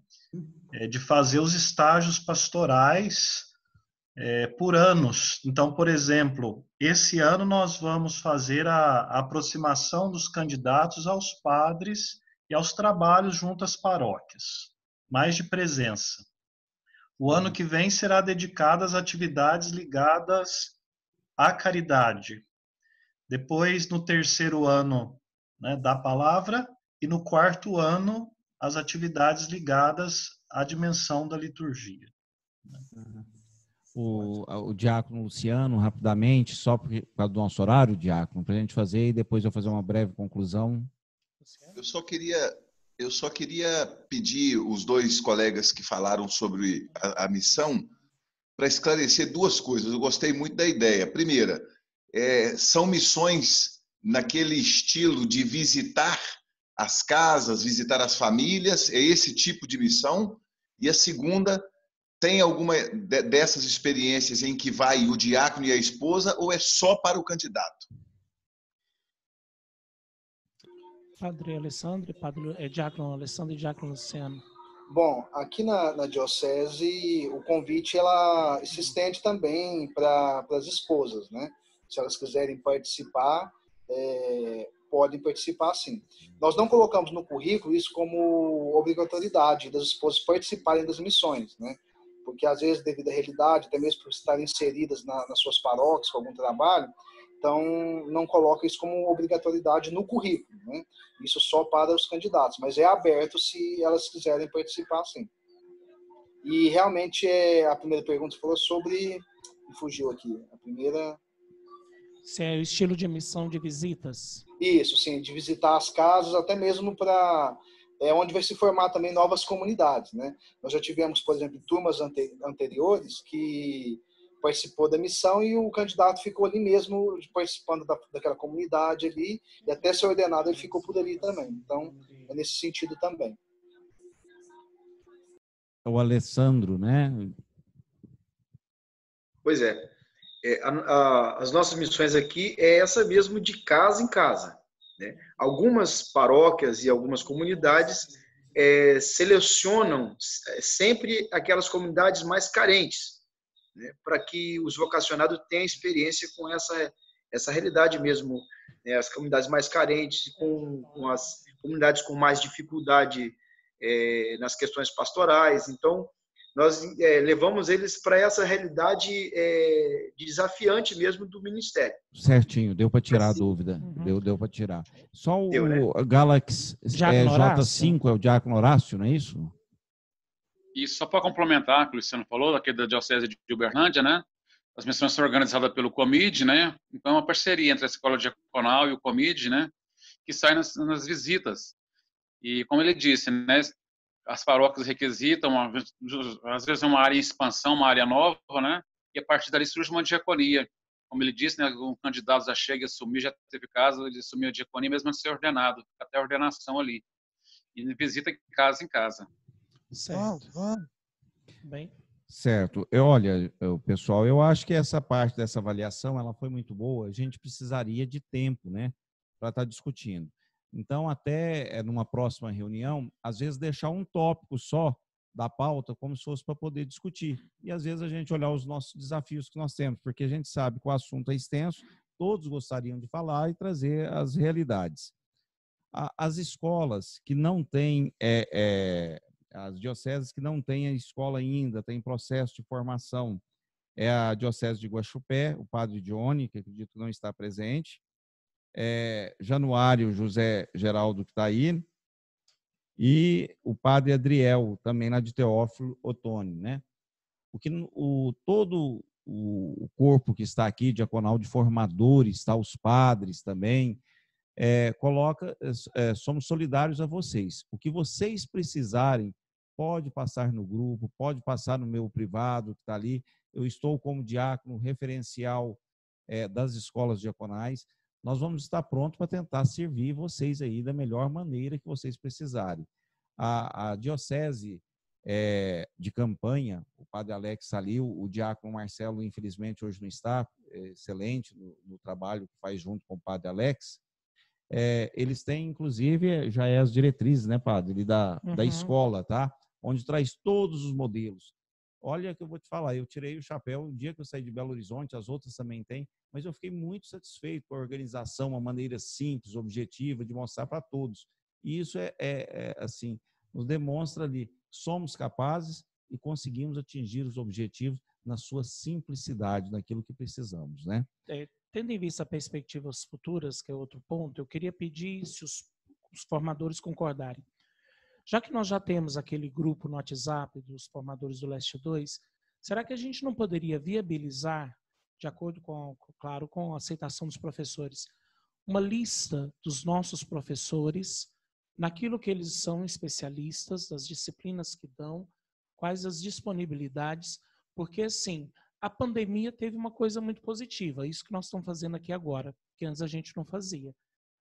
De fazer os estágios pastorais por anos. Então, por exemplo, esse ano nós vamos fazer a aproximação dos candidatos aos padres e aos trabalhos junto às paróquias, mais de presença. O ano que vem será dedicado às atividades ligadas à caridade. Depois, no terceiro ano, né, da palavra, e no quarto ano, as atividades ligadas à dimensão da liturgia. O diácono Luciano, rapidamente, só por causa do nosso horário, diácono, para a gente fazer, e depois eu fazer uma breve conclusão. Eu só queria pedir os 2 colegas que falaram sobre a missão para esclarecer 2 coisas. Eu gostei muito da ideia. Primeira, são missões naquele estilo de visitar as casas, visitar as famílias, é esse tipo de missão. E a segunda, tem alguma dessas experiências em que vai o diácono e a esposa, ou é só para o candidato? Padre Alessandro, Diácono Alessandro e Diácono Luciano. Bom, aqui na diocese, o convite se estende também para as esposas, né? Se elas quiserem participar, podem participar sim. Nós não colocamos no currículo isso como obrigatoriedade das esposas participarem das missões, né? Porque às vezes, devido à realidade, até mesmo por estarem inseridas nas suas paróquias com algum trabalho, então não coloca isso como obrigatoriedade no currículo, né? Isso só para os candidatos, mas é aberto se elas quiserem participar, sim. E realmente a primeira pergunta falou sobre... Me fugiu aqui. A primeira... Se é o estilo de missão de visitas? Isso, sim, de visitar as casas, até mesmo para... onde vai se formar também novas comunidades, né? Nós já tivemos, por exemplo, turmas anteriores que participou da missão e o candidato ficou ali mesmo, participando daquela comunidade ali, e até ser ordenado ele ficou por ali também. Então, é nesse sentido também. O Alessandro, né? Pois é. As nossas missões aqui é essa mesmo, de casa em casa, né? Algumas paróquias e algumas comunidades selecionam sempre aquelas comunidades mais carentes, né? Para que os vocacionados tenham experiência com essa realidade mesmo, né? As comunidades mais carentes, com as comunidades com mais dificuldade nas questões pastorais. Então, nós levamos eles para essa realidade desafiante mesmo do ministério. Certinho, deu para tirar a dúvida. Deu para tirar. Só o Galaxy J5 é o Diácono Horácio, não é isso? E só para complementar o que o Luciano falou, aqui da Diocese de Uberlândia, né? As missões são organizadas pelo COMID, né? Então é uma parceria entre a Escola Diaconal e o COMID, né? Que sai nas visitas. E como ele disse, né? As paróquias requisitam, às vezes, uma área em expansão, uma área nova, né? E a partir dali surge uma diaconia. Como ele disse, né? Um candidato já chega a assumir, já teve caso, ele assumiu a diaconia mesmo antes de ser ordenado, até a ordenação ali. E visita casa em casa. Certo. Bem. Certo. Olha, pessoal, eu acho que essa parte dessa avaliação ela foi muito boa. A gente precisaria de tempo, né? Para estar discutindo. Então, até numa próxima reunião, às vezes deixar um tópico só da pauta como se fosse para poder discutir. E às vezes a gente olhar os nossos desafios que nós temos, porque a gente sabe que o assunto é extenso, todos gostariam de falar e trazer as realidades. As escolas que não têm, as dioceses que não têm a escola ainda, têm processo de formação, é a Diocese de Guaxupé, o padre Johnny, que acredito que não está presente, Januário José Geraldo, que está aí, e o padre Adriel, também lá de Teófilo Otoni, né? Todo o corpo que está aqui, diaconal de formadores, tá, os padres também, somos solidários a vocês. O que vocês precisarem, pode passar no grupo, pode passar no meu privado, que está ali. Eu estou como diácono referencial das escolas diaconais. Nós vamos estar prontos para tentar servir vocês aí da melhor maneira que vocês precisarem. A diocese de Campanha, o padre Alex saiu, o diácono Marcelo, infelizmente, hoje não está, excelente no trabalho que faz junto com o padre Alex. Eles têm, inclusive, já as diretrizes, né, padre, da escola, tá? Onde traz todos os modelos. Olha que eu vou te falar, eu tirei o chapéu o dia que eu saí de Belo Horizonte, as outras também têm, mas eu fiquei muito satisfeito com a organização, uma maneira simples, objetiva, de mostrar para todos. E isso assim, nos demonstra ali, somos capazes e conseguimos atingir os objetivos na sua simplicidade, naquilo que precisamos, né? Tendo em vista perspectivas futuras, que é outro ponto, eu queria pedir se os formadores concordarem. Já que nós já temos aquele grupo no WhatsApp dos formadores do Leste 2, será que a gente não poderia viabilizar, de acordo claro, com a aceitação dos professores, uma lista dos nossos professores, naquilo que eles são especialistas, das disciplinas que dão, quais as disponibilidades, porque, assim, a pandemia teve uma coisa muito positiva, isso que nós estamos fazendo aqui agora, que antes a gente não fazia.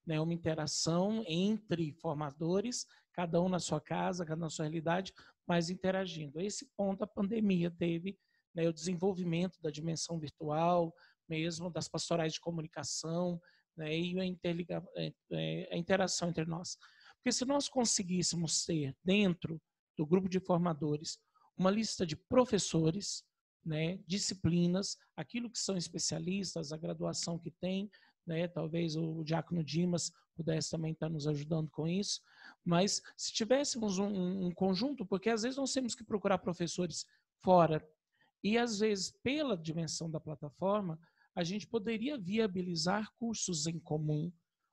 Né, uma interação entre formadores, cada um na sua casa, cada um na sua realidade, mas interagindo. A esse ponto, a pandemia teve, né, o desenvolvimento da dimensão virtual, mesmo das pastorais de comunicação, né, e a interação entre nós. Porque se nós conseguíssemos ter, dentro do grupo de formadores, uma lista de professores, né, disciplinas, aquilo que são especialistas, a graduação que tem, né, talvez o diácono Dimas pudesse também estar nos ajudando com isso, mas se tivéssemos um conjunto, porque às vezes nós temos que procurar professores fora, e às vezes, pela dimensão da plataforma, a gente poderia viabilizar cursos em comum,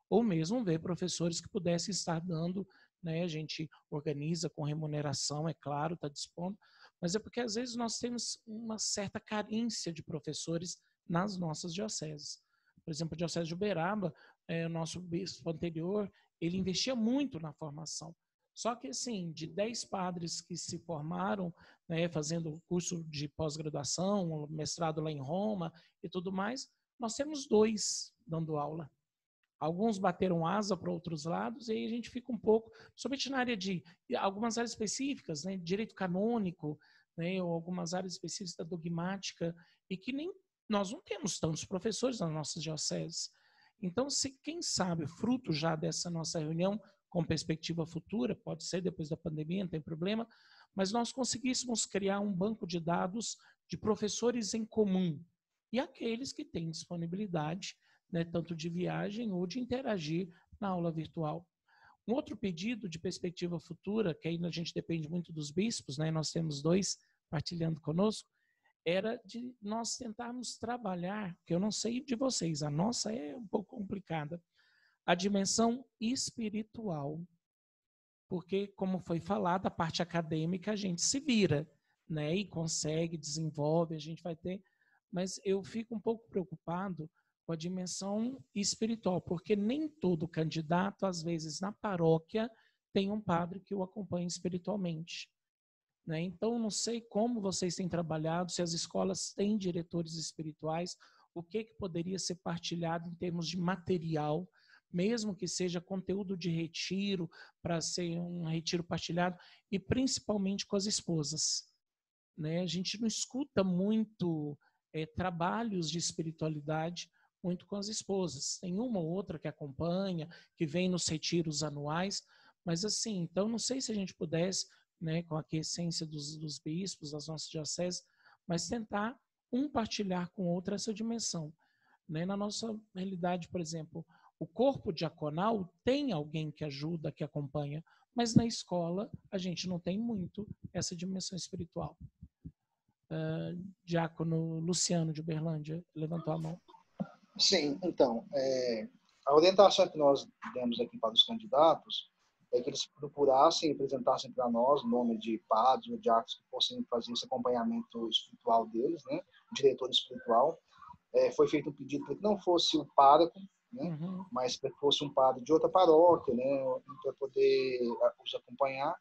ou mesmo ver professores que pudessem estar dando, né, a gente organiza com remuneração, é claro, está dispondo, mas é porque às vezes nós temos uma certa carência de professores nas nossas dioceses. Por exemplo, a Diocese de Uberaba, o nosso bispo anterior, ele investia muito na formação. Só que, assim, de 10 padres que se formaram, né, fazendo curso de pós-graduação, mestrado lá em Roma e tudo mais, nós temos 2 dando aula. Alguns bateram asa para outros lados, e aí a gente fica um pouco, somente na área de algumas áreas específicas, né, direito canônico, né, ou algumas áreas específicas da dogmática, e que nem nós não temos tantos professores na nossa diocese. Então, se quem sabe, fruto já dessa nossa reunião, com perspectiva futura, pode ser depois da pandemia, não tem problema, mas nós conseguíssemos criar um banco de dados de professores em comum, e aqueles que têm disponibilidade, né, tanto de viagem ou de interagir na aula virtual. Um outro pedido de perspectiva futura, que ainda a gente depende muito dos bispos, né, nós temos 2 partilhando conosco, era de nós tentarmos trabalhar, que eu não sei de vocês, a nossa é um pouco complicada, a dimensão espiritual. Porque, como foi falado, a parte acadêmica a gente se vira, né, e consegue, desenvolve, a gente vai ter, mas eu fico um pouco preocupado com a dimensão espiritual, porque nem todo candidato, às vezes, na paróquia, tem um padre que o acompanha espiritualmente. Né? Então, não sei como vocês têm trabalhado, se as escolas têm diretores espirituais, o que poderia ser partilhado em termos de material, mesmo que seja conteúdo de retiro, para ser um retiro partilhado, e principalmente com as esposas. Né? A gente não escuta muito trabalhos de espiritualidade muito com as esposas. Tem uma ou outra que acompanha, que vem nos retiros anuais, mas assim, então não sei se a gente pudesse, né, com a aquiescência dos bispos, das nossas dioceses, mas tentar partilhar com o outro essa dimensão. Né? Na nossa realidade, por exemplo, o corpo diaconal tem alguém que ajuda, que acompanha, mas na escola a gente não tem muito essa dimensão espiritual. Diácono Luciano de Uberlândia levantou a mão. Sim, então, a orientação que nós demos aqui para os candidatos é que eles procurassem e apresentassem para nós o nome de padres ou diáconos que fossem fazer esse acompanhamento espiritual deles, né, o diretor espiritual. Foi feito um pedido para que não fosse o pároco, né, mas para que fosse um padre de outra paróquia, né, para poder os acompanhar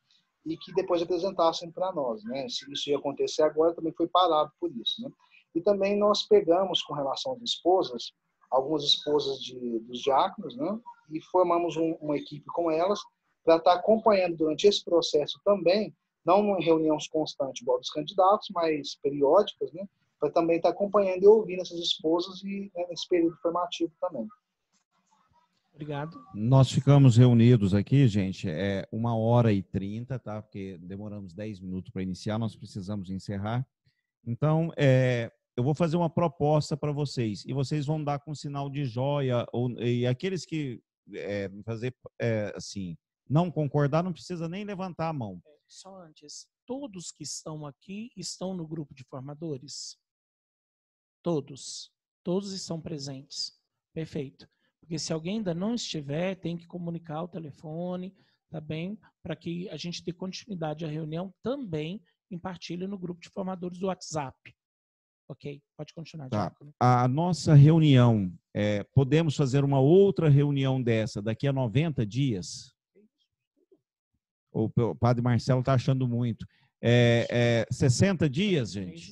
e que depois apresentassem para nós. Né. Se isso ia acontecer agora, também foi parado por isso. Né. E também nós pegamos, com relação às esposas, algumas esposas dos diáconos, né, e formamos uma equipe com elas para estar acompanhando durante esse processo também, não em reuniões constantes igual dos candidatos, mas periódicas, né, para também estar acompanhando e ouvindo essas esposas e nesse período formativo também. Obrigado. Nós ficamos reunidos aqui, gente, 1h30, tá? Porque demoramos 10 minutos para iniciar, nós precisamos encerrar. Então, eu vou fazer uma proposta para vocês, e vocês vão dar com sinal de joia, e aqueles que assim, não concordar, não precisa nem levantar a mão. Só antes, todos que estão aqui estão no grupo de formadores? Todos estão presentes. Perfeito. Porque se alguém ainda não estiver, tem que comunicar o telefone, tá bem? Para que a gente dê continuidade à reunião também em partilha no grupo de formadores do WhatsApp. Ok, pode continuar, Tá. Diácono. A nossa reunião, podemos fazer uma outra reunião dessa daqui a 90 dias? O padre Marcelo está achando muito. 60 dias, gente?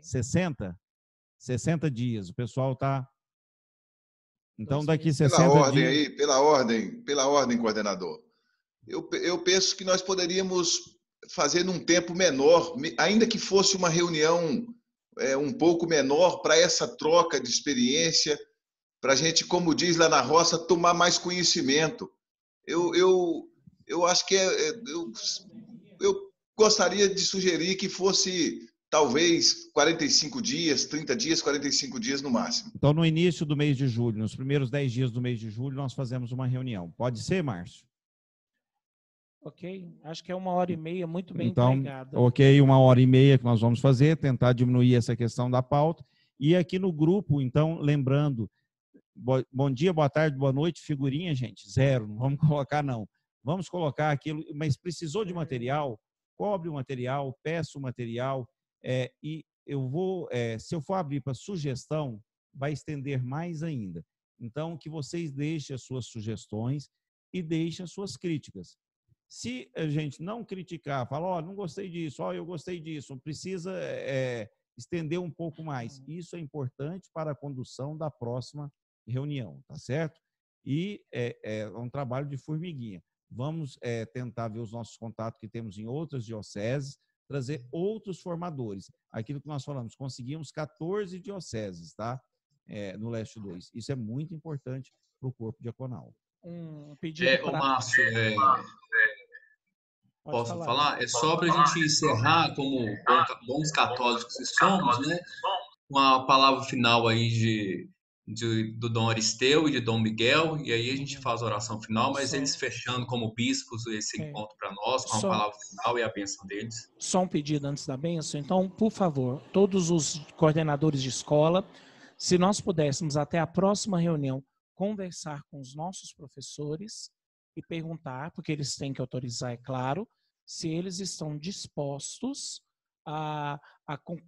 60 dias. O pessoal está... Então, daqui 60 dias... Pela ordem, coordenador. Eu penso que nós poderíamos fazer num tempo menor, ainda que fosse uma reunião um pouco menor, para essa troca de experiência, para a gente, como diz lá na roça, tomar mais conhecimento. Eu acho que eu gostaria de sugerir que fosse, talvez, 45 dias, 30 dias, 45 dias no máximo. Então, no início do mês de julho, nos primeiros 10 dias do mês de julho, nós fazemos uma reunião. Pode ser, Márcio? Ok, acho que é 1h30, muito bem então, empregada. Ok, 1h30 que nós vamos fazer, tentar diminuir essa questão da pauta. E aqui no grupo, então, lembrando, bom dia, boa tarde, boa noite, figurinha, gente, 0, não vamos colocar não. Vamos colocar aquilo, mas precisou de material, cobre o material, peça o material, e eu vou, se eu for abrir para sugestão, vai estender mais ainda. Então, que vocês deixem as suas sugestões e deixem as suas críticas. Se a gente não criticar, falar, ó, não gostei disso, ó, eu gostei disso, precisa estender um pouco mais. Isso é importante para a condução da próxima reunião, tá certo? E é um trabalho de formiguinha. Vamos tentar ver os nossos contatos que temos em outras dioceses, trazer outros formadores. Aquilo que nós falamos, conseguimos 14 dioceses, tá? No Leste 2. Isso é muito importante para o corpo diaconal. Um pedido para... Márcio, posso falar? É só para a gente encerrar, como bons católicos que somos, né? Uma palavra final aí do Dom Aristeu e de Dom Miguel, e aí a gente faz a oração final, mas eles fechando como bispos esse encontro para nós, com a palavra final e a bênção deles. Só um pedido antes da bênção. Então, por favor, todos os coordenadores de escola, se nós pudéssemos até a próxima reunião conversar com os nossos professores e perguntar, porque eles têm que autorizar, é claro, se eles estão dispostos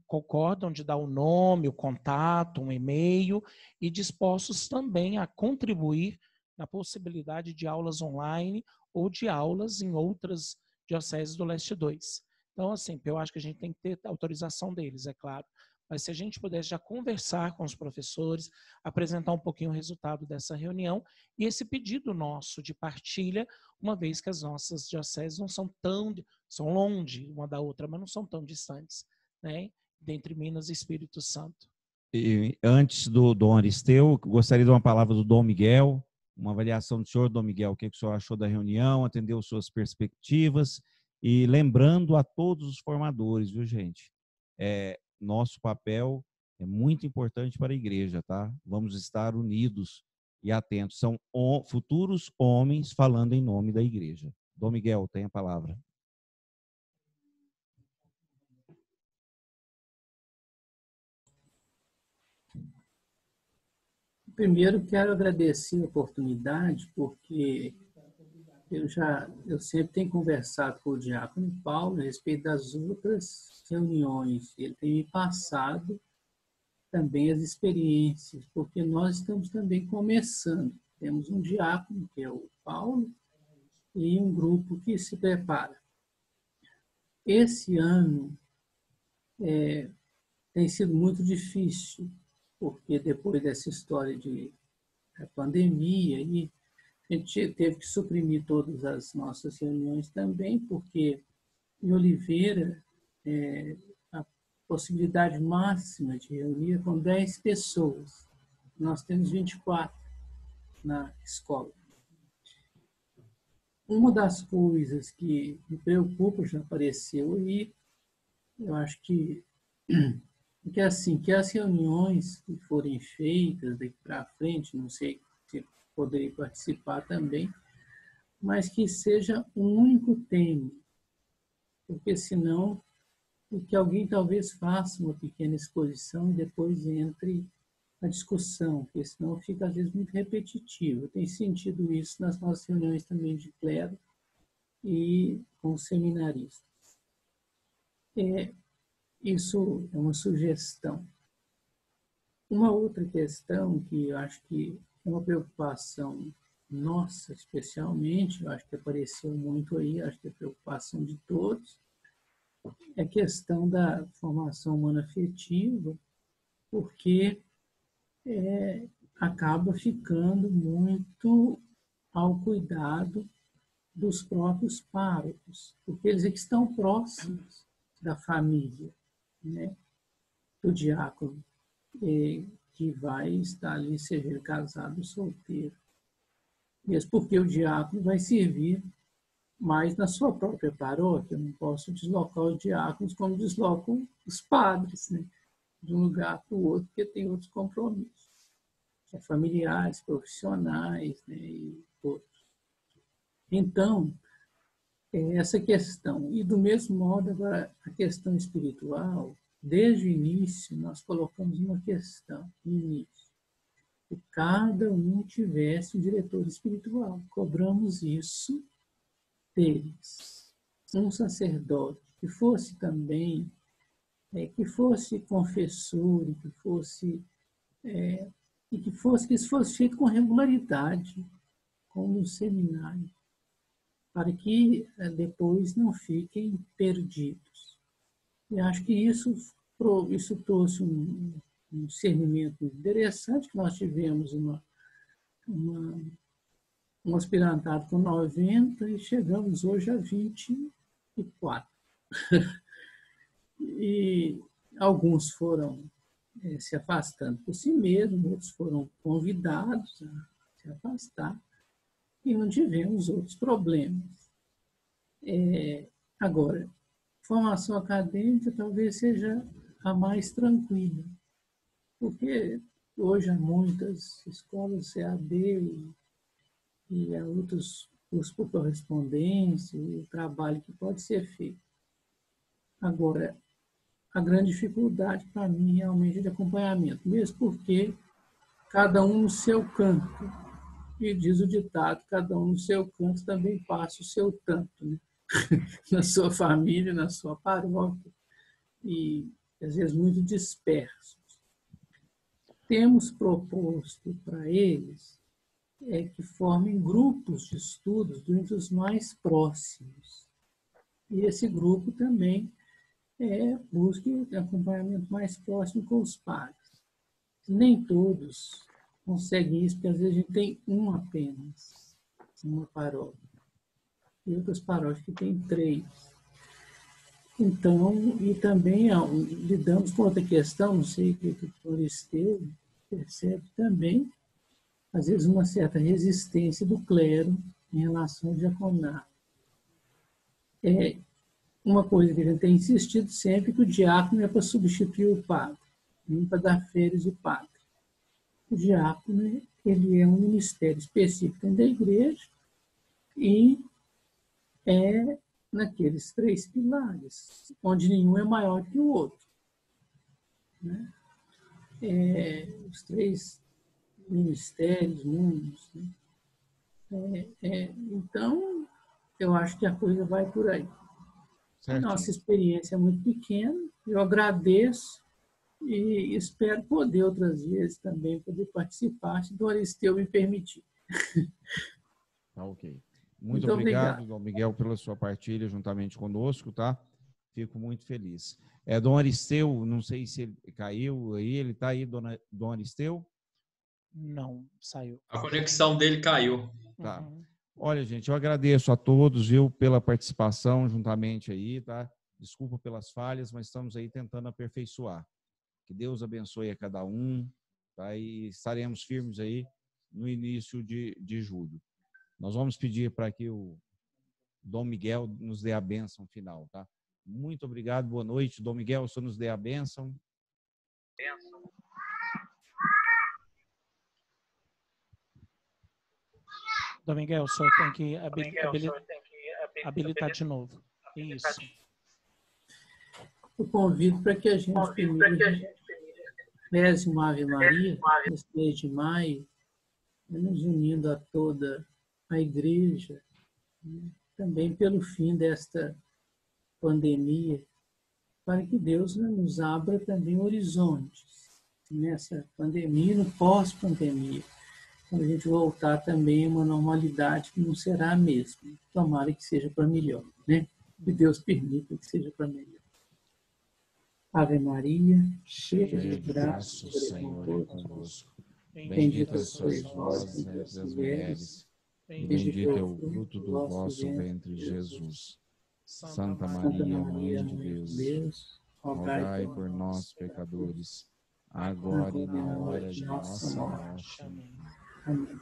concordam de dar o nome, o contato, um e-mail, e dispostos também a contribuir na possibilidade de aulas online ou de aulas em outras dioceses do Leste 2. Então, assim, eu acho que a gente tem que ter autorização deles, é claro. Mas se a gente pudesse já conversar com os professores, apresentar um pouquinho o resultado dessa reunião e esse pedido nosso de partilha, uma vez que as nossas dioceses não são são longe uma da outra, mas não são tão distantes, né? Dentre Minas e Espírito Santo. E antes do Dom Aristeu, gostaria de uma palavra do Dom Miguel, uma avaliação do senhor, Dom Miguel, o que o senhor achou da reunião, atendeu suas perspectivas, e lembrando a todos os formadores, viu, gente? Nosso papel é muito importante para a igreja, tá? Vamos estar unidos e atentos. São futuros homens falando em nome da igreja. Dom Miguel, tem a palavra. Primeiro, quero agradecer a oportunidade, porque eu sempre tenho conversado com o diácono Paulo a respeito das outras reuniões. Ele tem me passado também as experiências, porque nós estamos também começando. Temos um diácono, que é o Paulo, e um grupo que se prepara. Esse ano tem sido muito difícil, porque depois dessa história de pandemia, e a gente teve que suprimir todas as nossas reuniões também, porque em Oliveira, a possibilidade máxima de reunir é com 10 pessoas. Nós temos 24 na escola. Uma das coisas que me preocupa, já apareceu aí, eu acho que assim, que as reuniões que forem feitas daqui para frente, não sei se poderei participar também, mas que seja um único tema, porque senão que alguém talvez faça uma pequena exposição e depois entre a discussão, porque senão fica às vezes muito repetitivo. Eu tenho sentido isso nas nossas reuniões também de clero e com seminaristas. Isso é uma sugestão. Uma outra questão que eu acho que é uma preocupação nossa, especialmente, eu acho que apareceu muito aí, acho que é preocupação de todos, é a questão da formação humana afetiva, porque acaba ficando muito ao cuidado dos próprios párocos, porque eles é que estão próximos da família, né? Do diácono, que vai estar ali, seja ele casado ou solteiro. Mesmo porque o diácono vai servir mais na sua própria paróquia. Eu não posso deslocar os diáconos como desloco os padres, né? De um lugar para o outro, porque tem outros compromissos. Familiares, profissionais, né? E outros. Então, essa questão. E do mesmo modo, agora, a questão espiritual, desde o início, nós colocamos uma questão no início. Que cada um tivesse um diretor espiritual. Cobramos isso deles. Um sacerdote que fosse também, que fosse confessor, e que isso fosse feito com regularidade, como no seminário. para que depois não fiquem perdidos. E acho que isso trouxe um discernimento interessante, que nós tivemos um aspirantado com 90 e chegamos hoje a 24. E alguns foram se afastando por si mesmos, outros foram convidados a se afastar e não tivemos outros problemas. Agora, formação acadêmica talvez seja a mais tranquila, porque hoje há muitas escolas CAD e há outros cursos por correspondência e o trabalho que pode ser feito. Agora, a grande dificuldade para mim realmente é de acompanhamento, mesmo porque cada um no seu canto. E diz o ditado, cada um no seu canto também passa o seu tanto, né? Na sua família, na sua paróquia, e às vezes muito dispersos. Temos proposto para eles que formem grupos de estudos entre os mais próximos. E esse grupo também busque acompanhamento mais próximo com os pais. Nem todos conseguem isso, porque às vezes a gente tem um apenas, uma paróquia. E outras paróquias que tem 3. Então, e também lidamos com outra questão, não sei o que o doutor Esteu percebe também, às vezes uma certa resistência do clero em relação ao diaconato. Uma coisa que a gente tem insistido sempre, que o diácono é para substituir o padre, nem para dar férias de padre. O diácono, ele é um ministério específico dentro da igreja e é naqueles 3 pilares, onde nenhum é maior que o outro. Né? Os 3 ministérios, mundos. Né? Então, eu acho que a coisa vai por aí. A nossa experiência é muito pequena, eu agradeço e espero poder outras vezes também poder participar, se o Aristeu me permitir. Tá, ok. Muito obrigado, Dom Miguel, pela sua partilha juntamente conosco, tá? Fico muito feliz. Dom Aristeu, não sei se ele caiu aí, ele está aí, Dom Aristeu? Não, saiu. A conexão dele caiu. Tá. Olha, gente, eu agradeço a todos, viu, pela participação juntamente aí, tá? Desculpa pelas falhas, mas estamos aí tentando aperfeiçoar. Que Deus abençoe a cada um, tá? E estaremos firmes aí no início de julho. Nós vamos pedir para que o Dom Miguel nos dê a bênção final, tá? Muito obrigado, boa noite. Dom Miguel, o senhor nos dê a bênção. Dom Miguel, o senhor tem que habilitar de novo. Isso. Eu convido para que a gente reze uma Ave Maria, nesse mês de maio, nos unindo a toda a igreja, né? Também pelo fim desta pandemia, para que Deus, né, nos abra também horizontes nessa pandemia e no pós-pandemia, quando a gente voltar também a uma normalidade que não será a mesma. Tomara que seja para melhor, né? Que Deus permita que seja para melhor. Ave Maria, cheia de graça, o Senhor é convosco. Bendita sois vós entre as mulheres, bendito é o fruto do vosso ventre, Jesus. Santa Maria, Mãe de Deus, rogai por nós, pecadores, agora e na hora de nossa morte. Amém.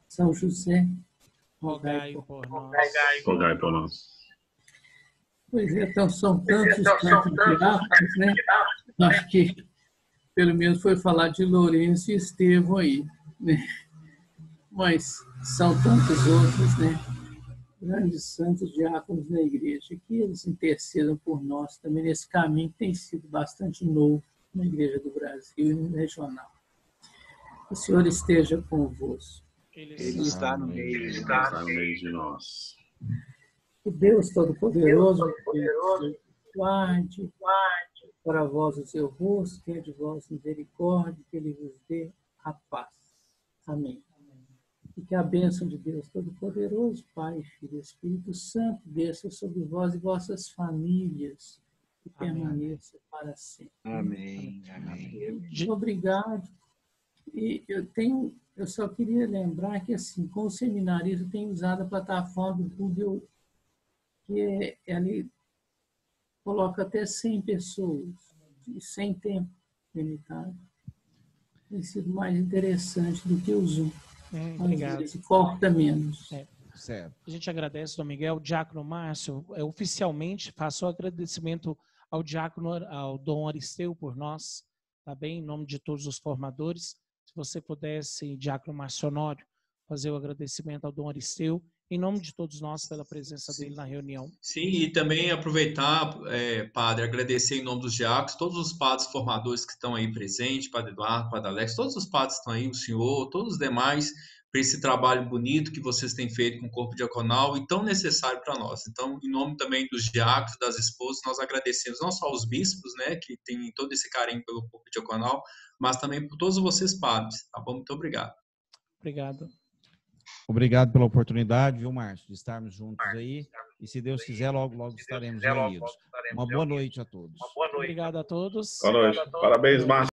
São José, rogai por nós. Rogai por nós. Pois é, então são tantos diáconos, né? Acho que pelo menos foi falar de Lourenço e Estevão aí, né? Mas são tantos outros, né? Grandes santos diáconos na igreja, que eles intercedam por nós também nesse caminho que tem sido bastante novo na Igreja do Brasil e no regional. O Senhor esteja convosco. Ele está no meio de nós. Que Deus Todo-Poderoso guarde para vós o seu rosto, tenha de vós misericórdia, que Ele vos dê a paz. Amém. E que a bênção de Deus Todo-Poderoso, Pai, Filho e Espírito Santo, desça sobre vós e vossas famílias e permaneça para sempre. Amém. Amém. Obrigado. E eu só queria lembrar que, assim, com o seminário, eu tenho usado a plataforma do Google, que ali coloca até 100 pessoas, e sem tempo limitado. Tem sido mais interessante do que o Zoom. Obrigado. Às vezes, corta menos. Certo. A gente agradece, Dom Miguel. Diácono Márcio, oficialmente faço o agradecimento ao diácono, ao Dom Aristeu por nós, tá bem? Em nome de todos os formadores. Se você pudesse, diácono Márcio Honório, fazer o agradecimento ao Dom Aristeu, em nome de todos nós, pela presença dele na reunião. Sim, e também aproveitar, padre, agradecer em nome dos diáconos, todos os padres formadores que estão aí presentes, padre Eduardo, padre Alex, todos os padres que estão aí, o senhor, todos os demais, por esse trabalho bonito que vocês têm feito com o corpo diaconal e tão necessário para nós. Então, em nome também dos diáconos, das esposas, nós agradecemos não só aos bispos, né, que têm todo esse carinho pelo corpo diaconal, mas também por todos vocês, padres, tá bom? Muito obrigado. Obrigado. Obrigado pela oportunidade, viu, Márcio, de estarmos juntos aí. E se Deus quiser, logo, logo estaremos reunidos. Uma boa noite a todos. Obrigado a todos. Boa noite. Parabéns, Márcio.